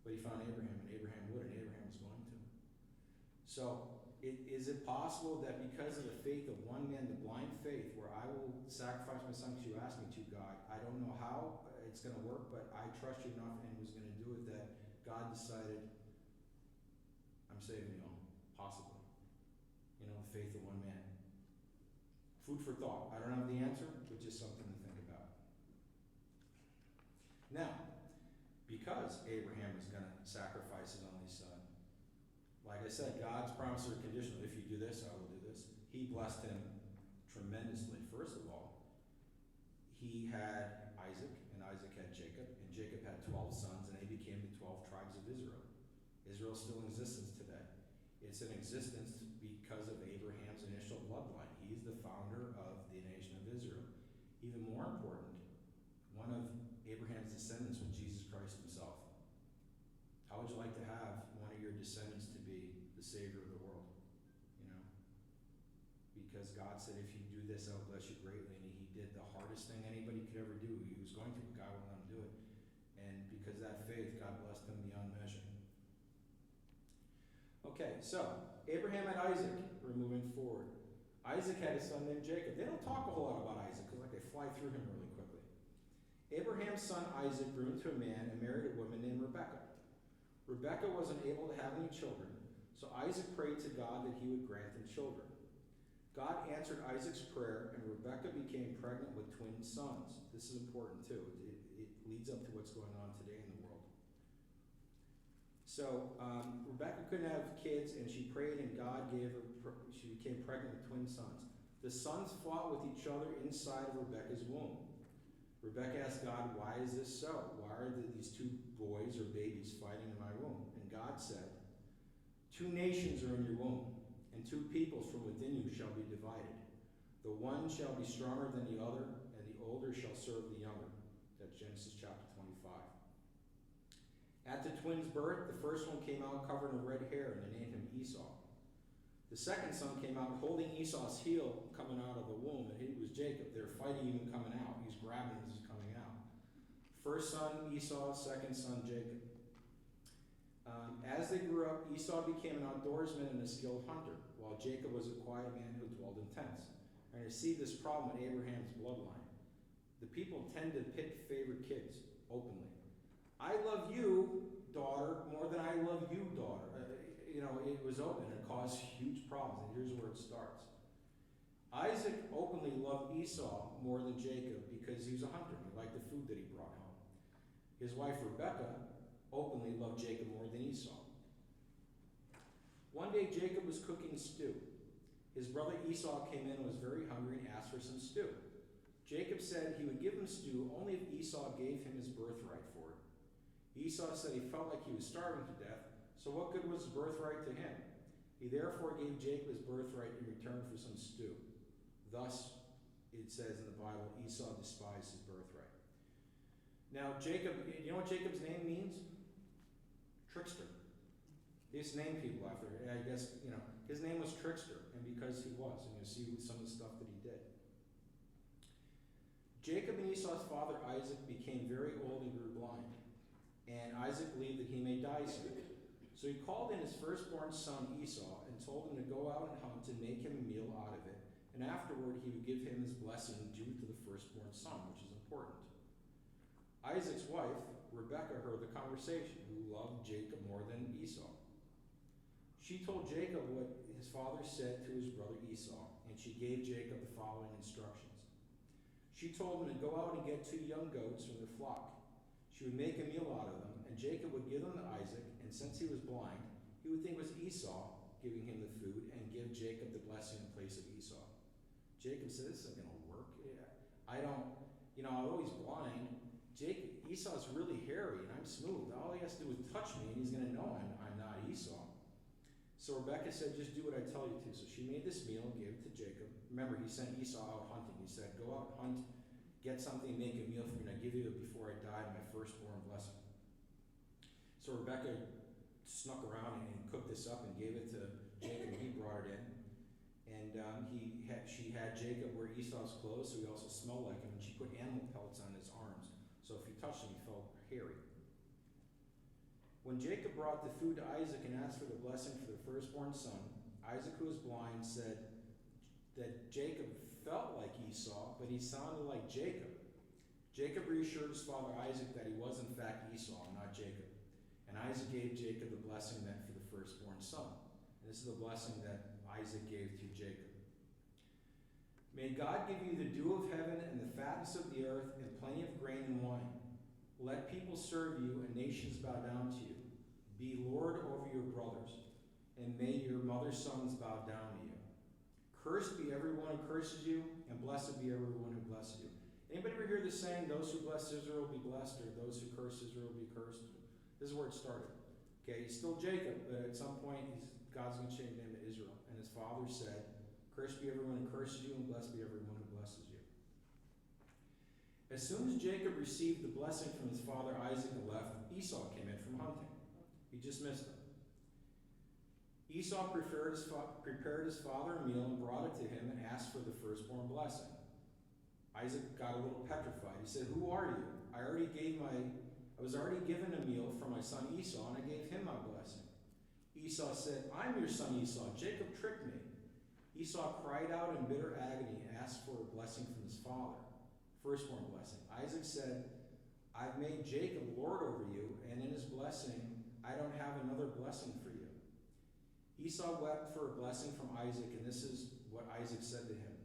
but he found Abraham, and Abraham would, and Abraham was going to. So, is it possible that because of the faith of one man, the blind faith, where I will sacrifice my son because you asked me to, God, I don't know how it's going to work, but I trust you enough and was going to do it, that God decided, I'm saving you all? Possibly. You know, the faith of one man. Food for thought. I don't have the answer, but just something to think about. Now, because Abraham is going to sacrifice his only son, like I said, God's promises are conditional. If you do this, I will do this. He blessed him tremendously. First of all, he had Isaac, and Isaac had Jacob, and Jacob had 12 sons, and they became the 12 tribes of Israel. Israel still in existence today. It's in existence because of Abraham's initial bloodline. He's the founder of the nation of Israel. Even more important, one of Abraham's descendants was Jesus Christ himself. How would you like to have one of your descendants to be the Savior of the world? You know? Because God said, if you do this, I will bless you greatly. And he did the hardest thing anybody could ever do. He was going to, but God wouldn't let him do it. And because of that faith, God blessed him beyond measure. Okay, so Abraham had Isaac. We're moving forward. Isaac had a son named Jacob. They don't talk a whole lot about Isaac because like they fly through him really quickly. Abraham's son Isaac grew into a man and married a woman named Rebekah. Rebekah wasn't able to have any children, so Isaac prayed to God that he would grant him children. God answered Isaac's prayer, and Rebekah became pregnant with twin sons. This is important too. It leads up to what's going on today in the world. So Rebekah couldn't have kids, and she prayed, and God gave her. She became pregnant with twin sons. The sons fought with each other inside of Rebekah's womb. Rebekah asked God, "Why is this so? Why are these two boys or babies fighting in my womb?" And God said, "Two nations are in your womb, and two peoples from within you shall be divided. The one shall be stronger than the other, and the older shall serve the younger." That's Genesis chapter 25. At the twins' birth, the first one came out covered in red hair, and they named him Esau. The second son came out holding Esau's heel coming out of the womb, and it was Jacob. They're fighting even coming out. He's grabbing as he's coming out. First son Esau, second son Jacob. As they grew up, Esau became an outdoorsman and a skilled hunter, while Jacob was a quiet man who dwelled in tents. And you see this problem in Abraham's bloodline. The people tend to pick favorite kids openly. I love you, daughter, more than I love you, daughter. It was open and it caused huge problems. And here's where it starts. Isaac openly loved Esau more than Jacob because he was a hunter. He liked the food that he brought home. His wife Rebekah openly loved Jacob more than Esau. One day Jacob was cooking stew. His brother Esau came in and was very hungry and asked for some stew. Jacob said he would give him stew only if Esau gave him his birthright for it. Esau said he felt like he was starving to death, so what good was his birthright to him? He therefore gave Jacob his birthright in return for some stew. Thus, it says in the Bible, Esau despised his birthright. Now, Jacob, you know what Jacob's name means? Trickster. They used to name people after it. I guess, his name was Trickster, and because he was, and you'll see some of the stuff that he did. Jacob and Esau's father Isaac became very old and grew blind, and Isaac believed that he may die soon. So he called in his firstborn son Esau and told him to go out and hunt and make him a meal out of it, and afterward he would give him his blessing due to the firstborn son, which is important. Isaac's wife, Rebekah, heard the conversation, who loved Jacob more than Esau. She told Jacob what his father said to his brother Esau, and she gave Jacob the following instructions. She told him to go out and get 2 young goats from their flock. She would make a meal out of them, and Jacob would give them to Isaac, and since he was blind, he would think it was Esau giving him the food and give Jacob the blessing in place of Esau. Jacob said, this isn't going to work. Although he's blind, Esau's really hairy, and I'm smooth. All he has to do is touch me, and he's going to know I'm not Esau. So Rebekah said, just do what I tell you to. So she made this meal and gave it to Jacob. Remember, he sent Esau out hunting. He said, go out, hunt, get something, make a meal for me, and I give you it before I die, my firstborn blessing. So Rebekah snuck around and cooked this up and gave it to Jacob. He brought it in. And she had Jacob wear Esau's clothes, so he also smelled like him. And she put animal pelts on his arms, so if he touched him, he felt hairy. When Jacob brought the food to Isaac and asked for the blessing for the firstborn son, Isaac, who was blind, said that Jacob felt like Esau, but he sounded like Jacob. Jacob reassured his father Isaac that he was in fact Esau, not Jacob. And Isaac gave Jacob the blessing meant for the firstborn son. And this is the blessing that Isaac gave to Jacob. May God give you the dew of heaven and the fatness of the earth and plenty of grain and wine. Let people serve you and nations bow down to you. Be Lord over your brothers, and may your mother's sons bow down to you. Cursed be everyone who curses you, and blessed be everyone who blesses you. Anybody ever hear the saying, those who bless Israel will be blessed, or those who curse Israel will be cursed? This is where it started. Okay, he's still Jacob, but at some point God's going to change his name to Israel. And his father said, cursed be everyone who curses you, and blessed be everyone who blesses you. As soon as Jacob received the blessing from his father Isaac and left, Esau came in from hunting. He just missed him. Esau prepared his father a meal and brought it to him and asked for the firstborn blessing. Isaac got a little petrified. He said, who are you? I was already given a meal from my son Esau, and I gave him my blessing. Esau said, I'm your son Esau. Jacob tricked me. Esau cried out in bitter agony and asked for a blessing from his father. Firstborn blessing. Isaac said, I've made Jacob lord over you, and in his blessing, I don't have another blessing for you. Esau wept for a blessing from Isaac, and this is what Isaac said to him.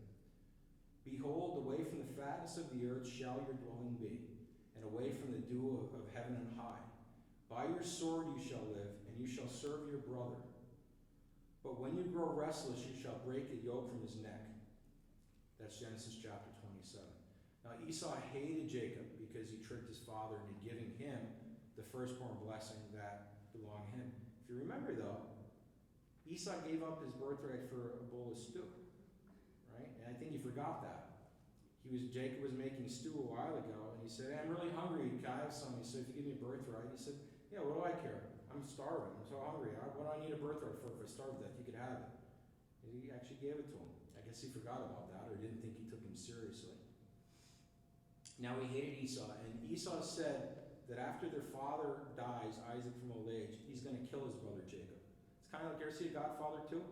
Behold, away from the fatness of the earth shall your dwelling be, and away from the dew of heaven and high. By your sword you shall live, and you shall serve your brother. But when you grow restless, you shall break a yoke from his neck. That's Genesis chapter 27. Now Esau hated Jacob because he tricked his father into giving him the firstborn blessing that belonged to him. If you remember though, Esau gave up his birthright for a bowl of stew, right? And I think he forgot that. Jacob was making stew a while ago, and he said, hey, I'm really hungry, can I have some? He said, if you give me a birthright. He said, yeah, what do I care? I'm starving, I'm so hungry. What do I need a birthright for if I starve to death? You could have it. And he actually gave it to him. I guess he forgot about that, or didn't think he took him seriously. Now he hated Esau, and Esau said that after their father dies, Isaac from old age, he's going to kill his brother Jacob. It's kind of like, you ever see a Godfather 2?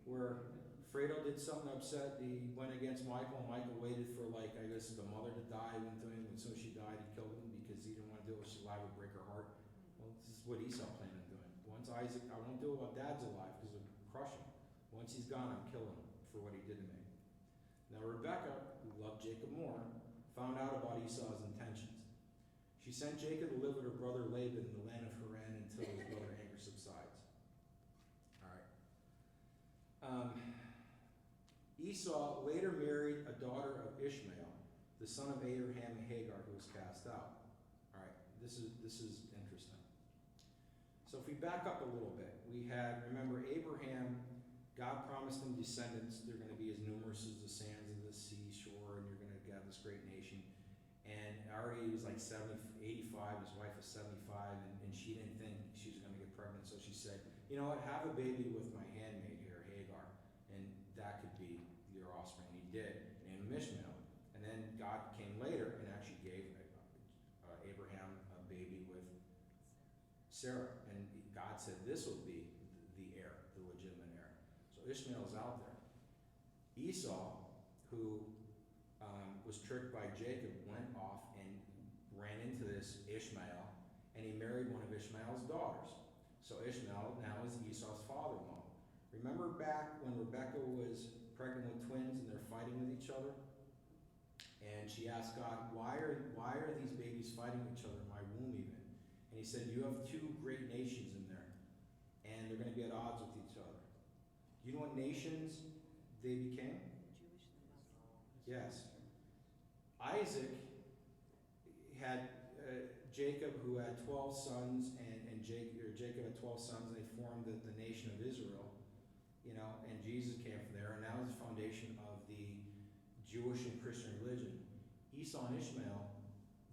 Where Fredo did something upset, he went against Michael, and Michael waited for, I guess, the mother to die, went to him, and so she died, he killed him because he didn't want to do it, she's alive, would break her heart. Well, this is what Esau planned on doing. Once Isaac, I won't do it while Dad's alive because it'll crush him. Once he's gone, I'm killing him for what he did to me. Now Rebekah, who loved Jacob more, found out about Esau's intentions. She sent Jacob to live with her brother Laban in the land of Haran until his brother anger subsides. All right. Esau later married a daughter of Ishmael, the son of Abraham and Hagar, who was cast out. All right, this is interesting. So if we back up a little bit, we had, remember, Abraham, God promised him descendants. They're going to be as numerous as the sands of the seashore, and you're going to have this great nation. And already he was like 85, his wife was 75, and she didn't think she was going to get pregnant, so she said, you know what, have a baby with my handmaid here, Hagar, and that could be your offspring. And he did, named him Ishmael. And then God came later and actually gave Abraham a baby with Sarah. And God said this will be the heir, the legitimate heir. So Ishmael is out there. Esau, who was tricked by Jacob, went off and ran into this Ishmael, and he married one of Ishmael's daughters. So Ishmael now is Esau's father-in-law. Remember back when Rebekah was pregnant with twins and they're fighting with each other? And she asked God, why are these babies fighting each other in my womb even? And he said, you have two great nations in there, and they're going to be at odds with each other. Do you know what nations they became? Jewish and Muslim. Yes. Isaac had Jacob, who had 12 sons, and Jacob had 12 sons, and they formed the nation of Israel. You know, and Jesus came from there, and that was the foundation of the Jewish and Christian religion. Esau and Ishmael,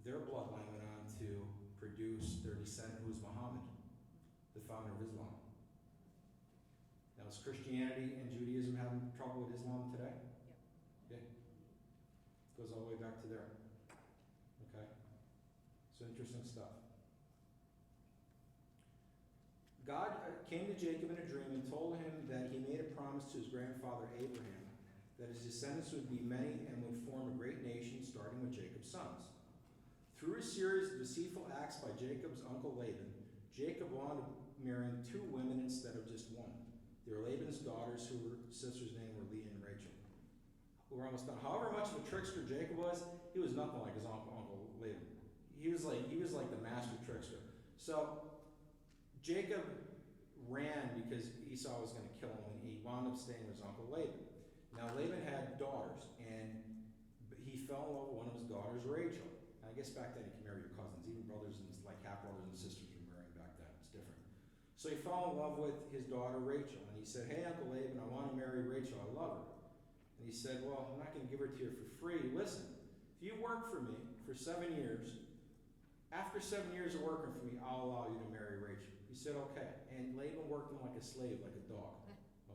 their bloodline went on to produce their descendant, who was Muhammad, the founder of Islam. Now, is Christianity and Judaism having trouble with Islam today? Yep. Yeah. Goes all the way back to there. Okay? So interesting stuff. God came to Jacob in a dream and told him that he made a promise to his grandfather Abraham that his descendants would be many and would form a great nation, starting with Jacob's sons. Through a series of deceitful acts by Jacob's uncle Laban, Jacob wound up marrying two women instead of just one. They were Laban's daughters, who were sisters' names were Leah and Rachel. We're almost done. However much of a trickster Jacob was, he was nothing like his uncle Laban. He was like the master trickster. So Jacob ran because Esau was going to kill him, and he wound up staying with his uncle Laban. Now Laban had daughters, and he fell in love with one of his daughters, Rachel. And I guess back then you can marry your cousins, even brothers and like half brothers and sisters were marrying back then. It's different. So he fell in love with his daughter Rachel, and he said, "Hey, Uncle Laban, I want to marry Rachel. I love her." And he said, "Well, I'm not going to give her to you for free. Listen, if you work for me for 7 years, after 7 years of working for me, I'll allow you to marry Rachel." He said, "Okay." And Laban worked him like a slave, like a dog.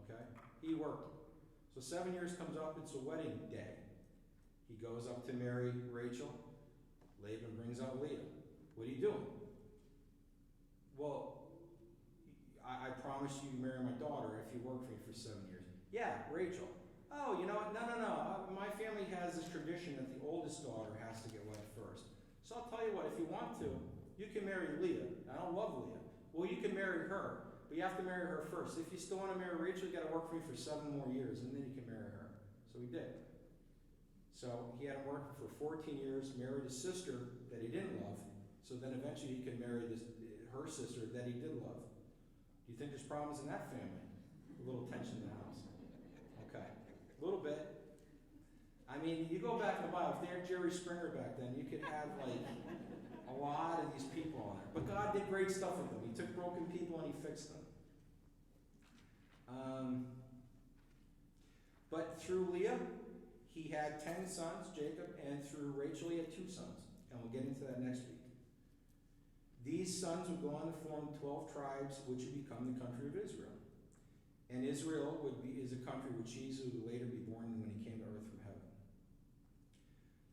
Okay? He worked him. So 7 years comes up, it's a wedding day. He goes up to marry Rachel. Laban brings out Leah. "What are you doing?" "Well, I promised you to marry my daughter if you work for me for 7 years." "Yeah, Rachel." "Oh, you know what? No. My family has this tradition that the oldest daughter has to get wed first. So I'll tell you what, if you want to, you can marry Leah. I don't love Leah. Well, you can marry her, but you have to marry her first. If you still want to marry Rachel, you got to work for me for 7 more years, and then you can marry her." So he did. So he had him working for 14 years, married a sister that he didn't love, so then eventually he could marry her sister that he did love. Do you think there's problems in that family? A little tension in the house. Okay. A little bit. I mean, you go back in the Bible, if they had Jerry Springer back then, you could have like a lot of these people on there. But God did great stuff with them. He took broken people and he fixed them. But through Leah, he had 10 sons, Jacob, and through Rachel he had 2 sons. And we'll get into that next week. These sons would go on to form 12 tribes, which would become the country of Israel. And Israel is a country which Jesus would later be born in when he came to earth from heaven.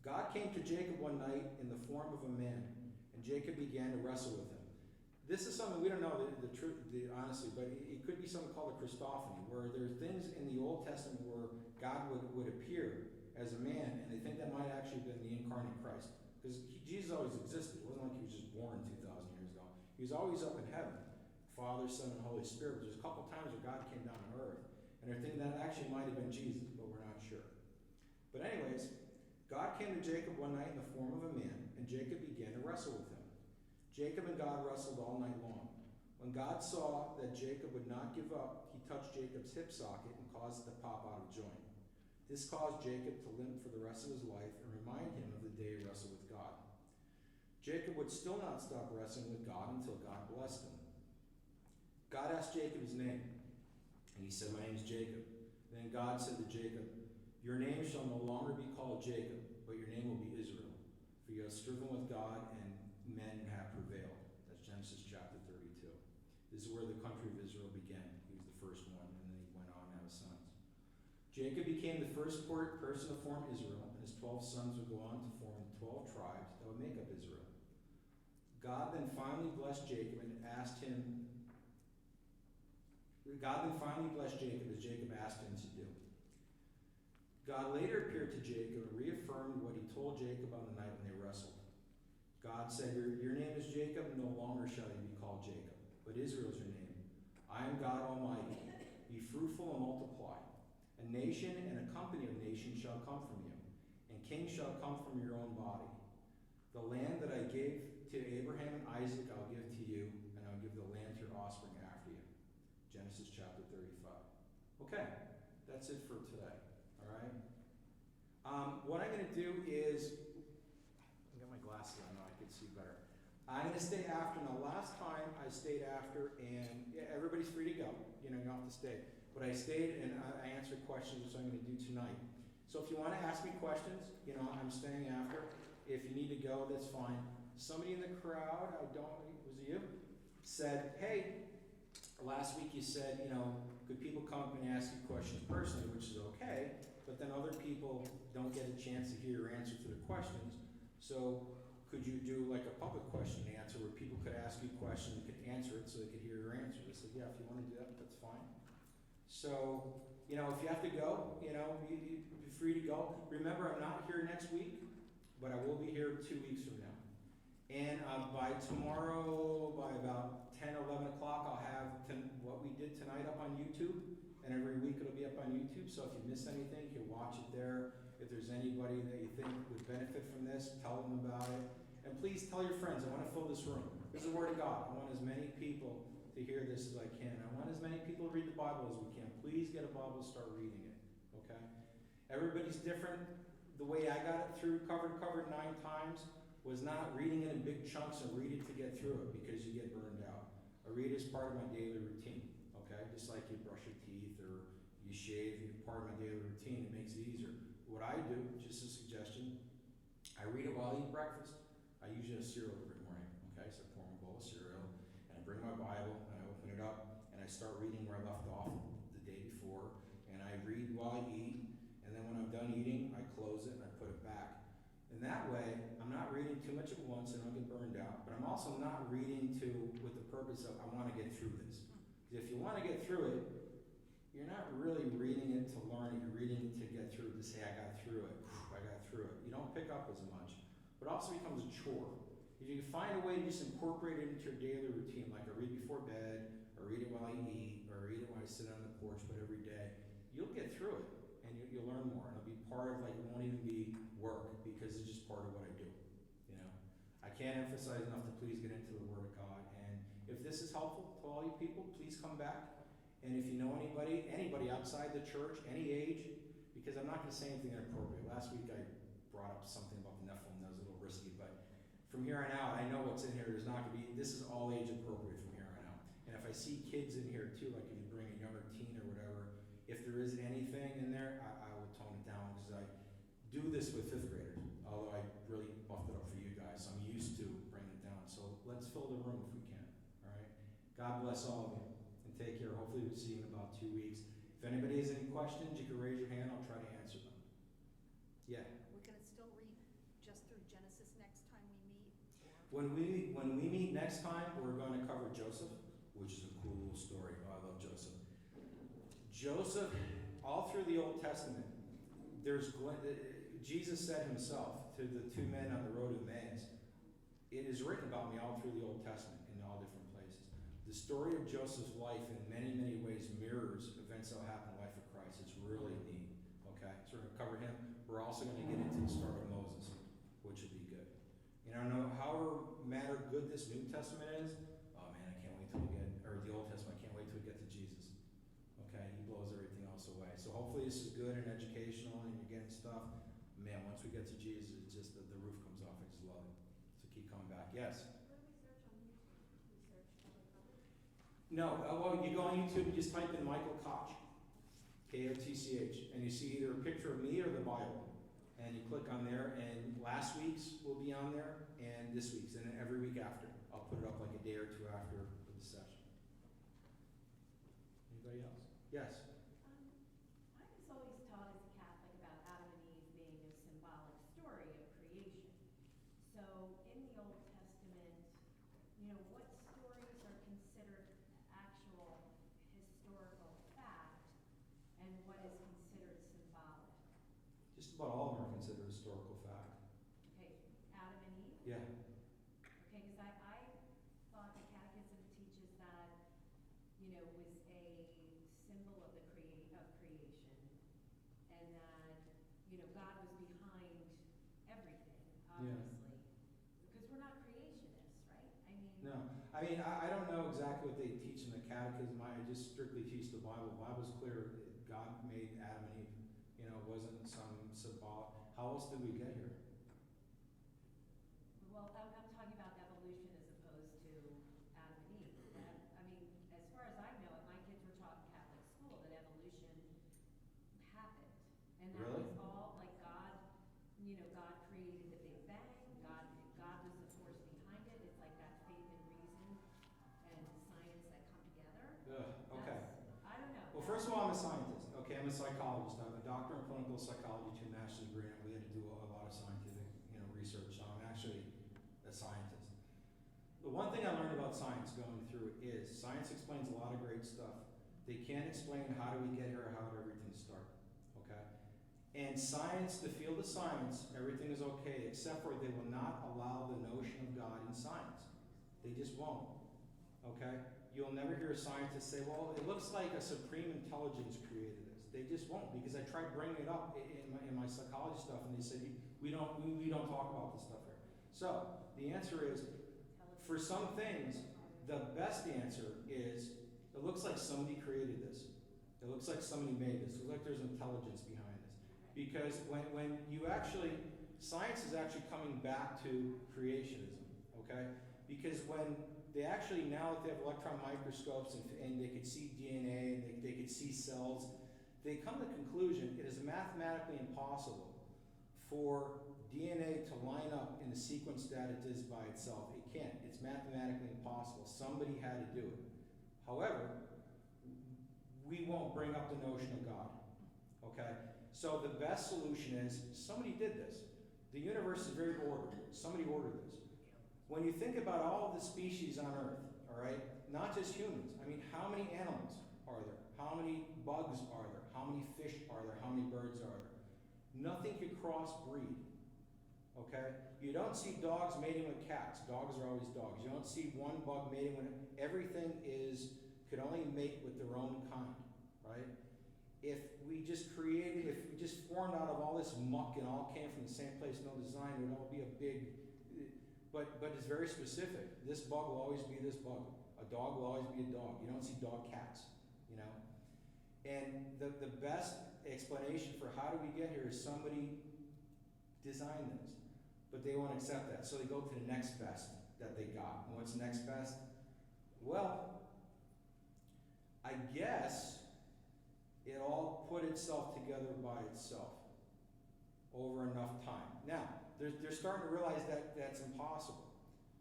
God came to Jacob one night in the form of a man, and Jacob began to wrestle with him. This is something we don't know the truth, honestly, but it could be something called a Christophany, where there are things in the Old Testament where God would appear as a man, and they think that might actually have been the incarnate Christ. Because Jesus always existed. It wasn't like he was just born 2,000 years ago. He was always up in heaven. Father, Son, and Holy Spirit. There's a couple times where God came down to earth. And they're thinking that actually might have been Jesus, but we're not sure. But anyways, God came to Jacob one night in the form of a man, and and Jacob began to wrestle with him. Jacob and God wrestled all night long. When God saw that Jacob would not give up, he touched Jacob's hip socket and caused it to pop out of joint. This caused Jacob to limp for the rest of his life and remind him of the day he wrestled with God. Jacob would still not stop wrestling with God until God blessed him. God asked Jacob his name, and he said, "My name is Jacob." Then God said to Jacob, "Your name shall no longer be called Jacob, but your name will be Israel, for you have striven with God and men and have prevailed." That's Genesis chapter 32. This is where the country of Israel began. He was the first one, and then he went on to have sons. Jacob became the first person to form Israel, and his 12 sons would go on to form the 12 tribes that would make up Israel. God then finally blessed Jacob as Jacob asked him to do. God later appeared to Jacob and reaffirmed what he told Jacob on the night when they wrestled. God said, Your name is Jacob, no longer shall you be called Jacob, but Israel is your name. I am God Almighty. Be fruitful and multiply. A nation and a company of nations shall come from you, and kings shall come from your own body. The land that I gave to Abraham and Isaac I'll give to you, and I'll give the land to your offspring after you. Genesis chapter 35. Okay, that's it for today. All right? What I'm going to do is, I got my glasses on now, I can see better. I'm going to stay after. Now, last time I stayed after, and yeah, everybody's free to go. You don't have to stay. But I stayed and I answered questions, which I'm going to do tonight. So if you want to ask me questions, I'm staying after. If you need to go, that's fine. Somebody in the crowd, was it you? Said, hey, last week you said, could people come up and ask you questions personally, which is okay, but then other people don't get a chance to hear your answer to the questions. So could you do like a public question and answer where people could ask you questions and could answer it so they could hear your answer? I said, yeah, if you want to do that, that's fine. So, if you have to go, be free to go. Remember, I'm not here next week, but I will be here 2 weeks from now. And by tomorrow, by about 10 or 11 o'clock, I'll have what we did tonight up on YouTube. And every week it'll be up on YouTube. So if you miss anything, you can watch it there. If there's anybody that you think would benefit from this, tell them about it. And please tell your friends, I want to fill this room. This is the Word of God. I want as many people to hear this as I can. I want as many people to read the Bible as we can. Please get a Bible and start reading it. Okay? Everybody's different. The way I got it through covered 9 times was not reading it in big chunks and read it to get through it because you get burned out. I read it as part of my daily routine, okay? Just like you brush your teeth or you shave, it's part of my daily routine. It makes it easier. What I do, just a suggestion, I read it while I eat breakfast. I usually have cereal every morning, okay? So I pour my bowl of cereal and I bring my Bible and I open it up and I start reading where I left off the day before. And I read while I eat, and then when I'm done eating, I close it and I put it back. And that way, I'm not reading too much at once and I'll get burned out, but I'm also not reading with the purpose of I want to get through this. Because if you want to get through it, you're not really reading it to learn it, you're reading it to get through it, to say I got through it, I got through it. You don't pick up as much, but it also becomes a chore. If you can find a way to just incorporate it into your daily routine, like I read before bed, or read it while I eat, or read it while I sit on the porch, but every day, you'll get through it and you'll learn more. And it'll be part of, it won't even be work because it's just part of what I do. I can't emphasize enough to please get into the Word of God. And if this is helpful to all you people, please come back. And if you know anybody outside the church, any age, because I'm not going to say anything inappropriate. Last week I brought up something about the Nephilim that was a little risky, but from here on out, I know what's in here. There's not going to be, this is all age appropriate from here on out. And if I see kids in here too, like if you bring a younger teen or whatever, if there is anything in there, I would tone it down because I do this with 5th graders, although I really buffed it up for you guys, so I'm used to bringing it down. So let's fill the room if we can, all right? God bless all of you, and take care. Hopefully we'll see you in about 2 weeks. If anybody has any questions, you can raise your hand. I'll try to answer them. Yeah? We're going to still read just through Genesis next time we meet? When we meet next time, we're going to cover Joseph, which is a cool little story. Oh, I love Joseph. Joseph, all through the Old Testament, Jesus said himself to the 2 men on the road to Emmaus, it is written about me all through the Old Testament in all different places. The story of Joseph's life in many, many ways mirrors events that happen in the life of Christ. It's really neat. Okay, so we're going to cover him. We're also going to get into the story of Moses, which will be good. In our don't know, however good this New Testament is, oh man, I can't wait till we get, or the Old Testament, I can't wait till we get to Jesus. Okay, he blows everything else away. So hopefully this is good and educational and you're getting stuff. Man, once we get to Jesus, it's just the roof comes off. I just love it. So keep coming back. Yes? What do we search on YouTube? We search Tower of Babel? No, well, you go on YouTube, you just type in Michael Kotch, Kotch, and you see either a picture of me or the Bible. And you click on there, and last week's will be on there, and this week's, and then every week after. I'll put it up like a day or two after the session. Anybody else? Yes? I was always taught as a Catholic about Adam and Eve being a symbolic story of creation. So in the Old Testament, what stories are considered actual historical fact and what is considered symbolic? Just about all of them are considered historical fact. Okay, Adam and Eve? Yeah. Okay, because I thought the Catechism teaches that, was a symbol of creation, and that, God was behind everything, obviously. Because we're not creationists, right? No. I don't know exactly what they teach in the Catechism. I just strictly teach the Bible. The Bible's clear. God made Adam and Eve. It wasn't some symbolic. How else did we get here? Well, I'm talking about evolution as opposed to Adam and Eve. As far as I know it, my kids were taught in Catholic school that evolution happened. And that Really? was all like God, God created the Big Bang. God was the force behind it. It's like that faith and reason and science that come together. Ugh, okay. I don't know. Well, first of all, I'm a scientist. Okay, I'm a psychologist. I have a doctor in clinical psychology, 2 master's degree, and we had to do a lot of scientific, research. So I'm actually a scientist. The one thing I learned about science going through it is science explains a lot of great stuff. They can't explain how do we get here or how did everything start. Okay? And science, the field of science, everything is okay, except for they will not allow the notion of God in science. They just won't. Okay? You'll never hear a scientist say, well, it looks like a supreme intelligence created this. They just won't, because I tried bringing it up in my psychology stuff, and they said, we don't talk about this stuff here. So, the answer is, for some things, the best answer is, it looks like somebody created this. It looks like somebody made this. It looks like there's intelligence behind this. Because when you actually, science is actually coming back to creationism, okay? Because when they actually, now that they have electron microscopes and they could see DNA and they could see cells, they come to the conclusion it is mathematically impossible for DNA to line up in the sequence that it is by itself. It can't. It's mathematically impossible. Somebody had to do it. However, we won't bring up the notion of God. Okay? So the best solution is somebody did this. The universe is very ordered. Somebody ordered this. When you think about all of the species on Earth, all right, not just humans, how many animals are there? How many bugs are there? How many fish are there? How many birds are there? Nothing could crossbreed, okay? You don't see dogs mating with cats. Dogs are always dogs. You don't see one bug mating with, everything could only mate with their own kind, right? If we just formed out of all this muck and all came from the same place, no design, it would all be a big, but it's very specific. This bug will always be this bug. A dog will always be a dog. You don't see dog cats, And the best explanation for how do we get here is somebody designed this, but they won't accept that. So they go to the next best that they got. And what's next best? Well, I guess it all put itself together by itself over enough time. Now, they're starting to realize that that's impossible.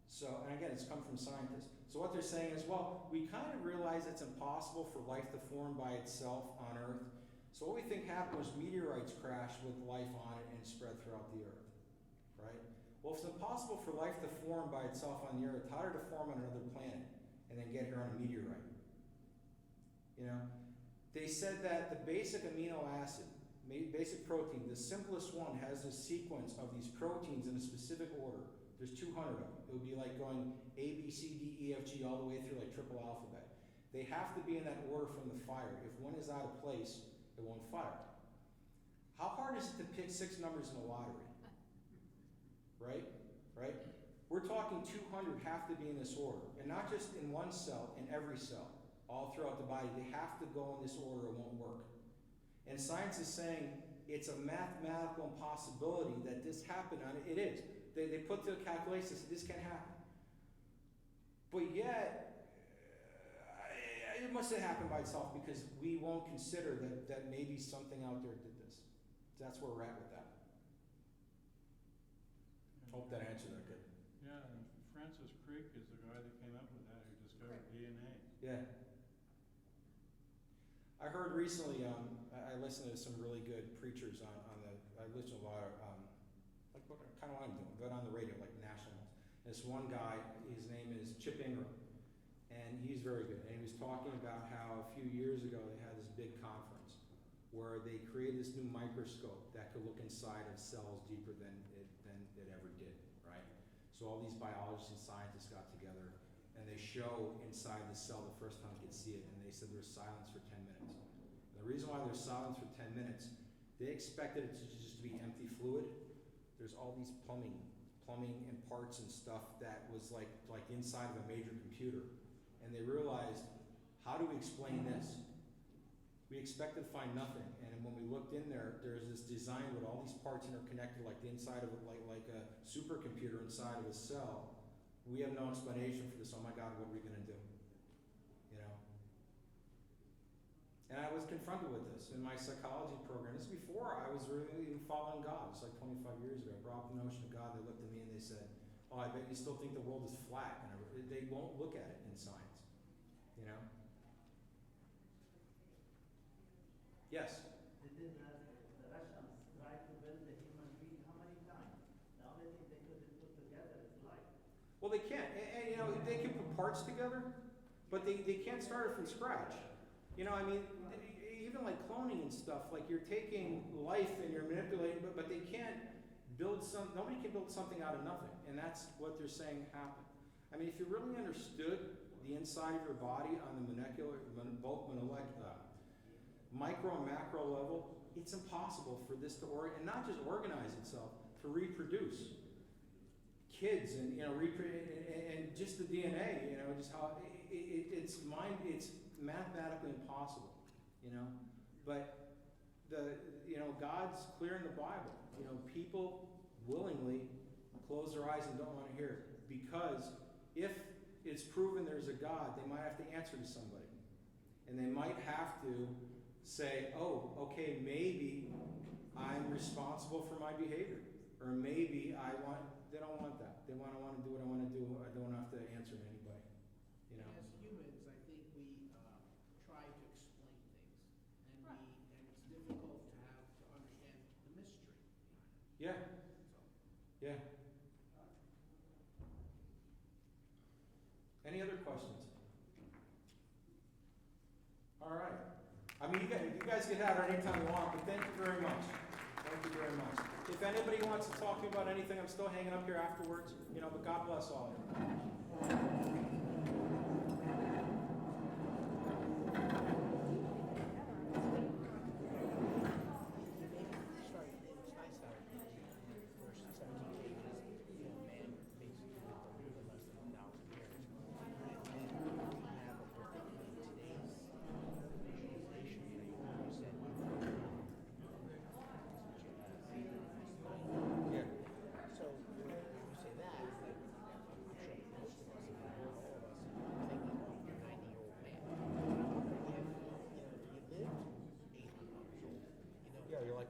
So, and again, it's come from scientists. So what they're saying is, well, we kind of realize it's impossible for life to form by itself on Earth. So what we think happened was meteorites crashed with life on it and spread throughout the Earth, right? Well, if it's impossible for life to form by itself on the Earth, how did it form on another planet and then get here on a meteorite? They said that the basic amino acid, basic protein, the simplest one, has a sequence of these proteins in a specific order. There's 200 of them. It would be like going A, B, C, D, E, F, G, all the way through like triple alphabet. They have to be in that order from the fire. If one is out of place, it won't fire. How hard is it to pick 6 numbers in a lottery? Right? We're talking 200 have to be in this order, and not just in one cell, in every cell, all throughout the body. They have to go in this order, it won't work. And science is saying it's a mathematical impossibility that this happened. It is. They put the calculations, this can happen. But yet, it must have happened by itself because we won't consider that maybe something out there did this. That's where we're at with that. Hope that answered that good. Yeah, and Francis Crick is the guy that came up with that, who discovered DNA. Yeah. I heard recently, I listened to some really good preachers I listen to a lot of, like what kind of what I'm doing, but on the radio, like national. This one guy, his name is Chip Ingram, and he's very good. And he was talking about how a few years ago they had this big conference where they created this new microscope that could look inside of cells deeper than it ever did, right? So all these biologists and scientists got together and they show inside the cell the first time they could see it, and they said there's silence for 10 minutes. And the reason why there's silence for 10 minutes, they expected it to just be empty fluid. There's all these plumbing and parts and stuff that was like inside of a major computer. And they realized, how do we explain this? We expected to find nothing, and when we looked in there, there's this design with all these parts interconnected, like the inside of it, like a supercomputer inside of a cell. We have no explanation for this. Oh my God, what are we going to do? You know. And I was confronted with this in my psychology program. This is before I was really even following God. It's like 25 years ago. I brought up the notion of God. They looked at me and they said, "Oh, I bet you still think the world is flat." And they won't look at it in science. You know. Yes? Didn't the Russians try to build the human being how many times? The only thing they couldn't put together is life. Well, they can't. And you know, they can put parts together, but they can't start it from scratch. You know, I mean, even like cloning and stuff, like you're taking life and you're manipulating, but they can't build nobody can build something out of nothing. And that's what they're saying happened. I mean, if you really understood the inside of your body on the micro and macro level, it's impossible for this to and not just organize itself, to reproduce. Kids and, you know, and just the DNA, you know, just how it's mathematically impossible, you know. But God's clear in the Bible. You know, people willingly close their eyes and don't want to hear it, because if it's proven there's a God, they might have to answer to somebody, and they might have to say, "Oh, okay, maybe I'm responsible for my behavior, or maybe they don't want that. They want to do what I want to do. I don't have to answer to anybody." You know. As humans, I think we try to explain things, and it's difficult to understand the mystery. Yeah. Yeah. Any other questions? All right. I mean, you guys get out anytime you want, but thank you very much. Thank you very much. If anybody wants to talk to me about anything, I'm still hanging up here afterwards, you know, but God bless all of you.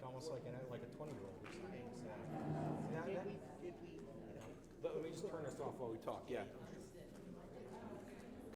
Almost like a 20-year-old or something. Let me just turn this off while we talk. Yeah.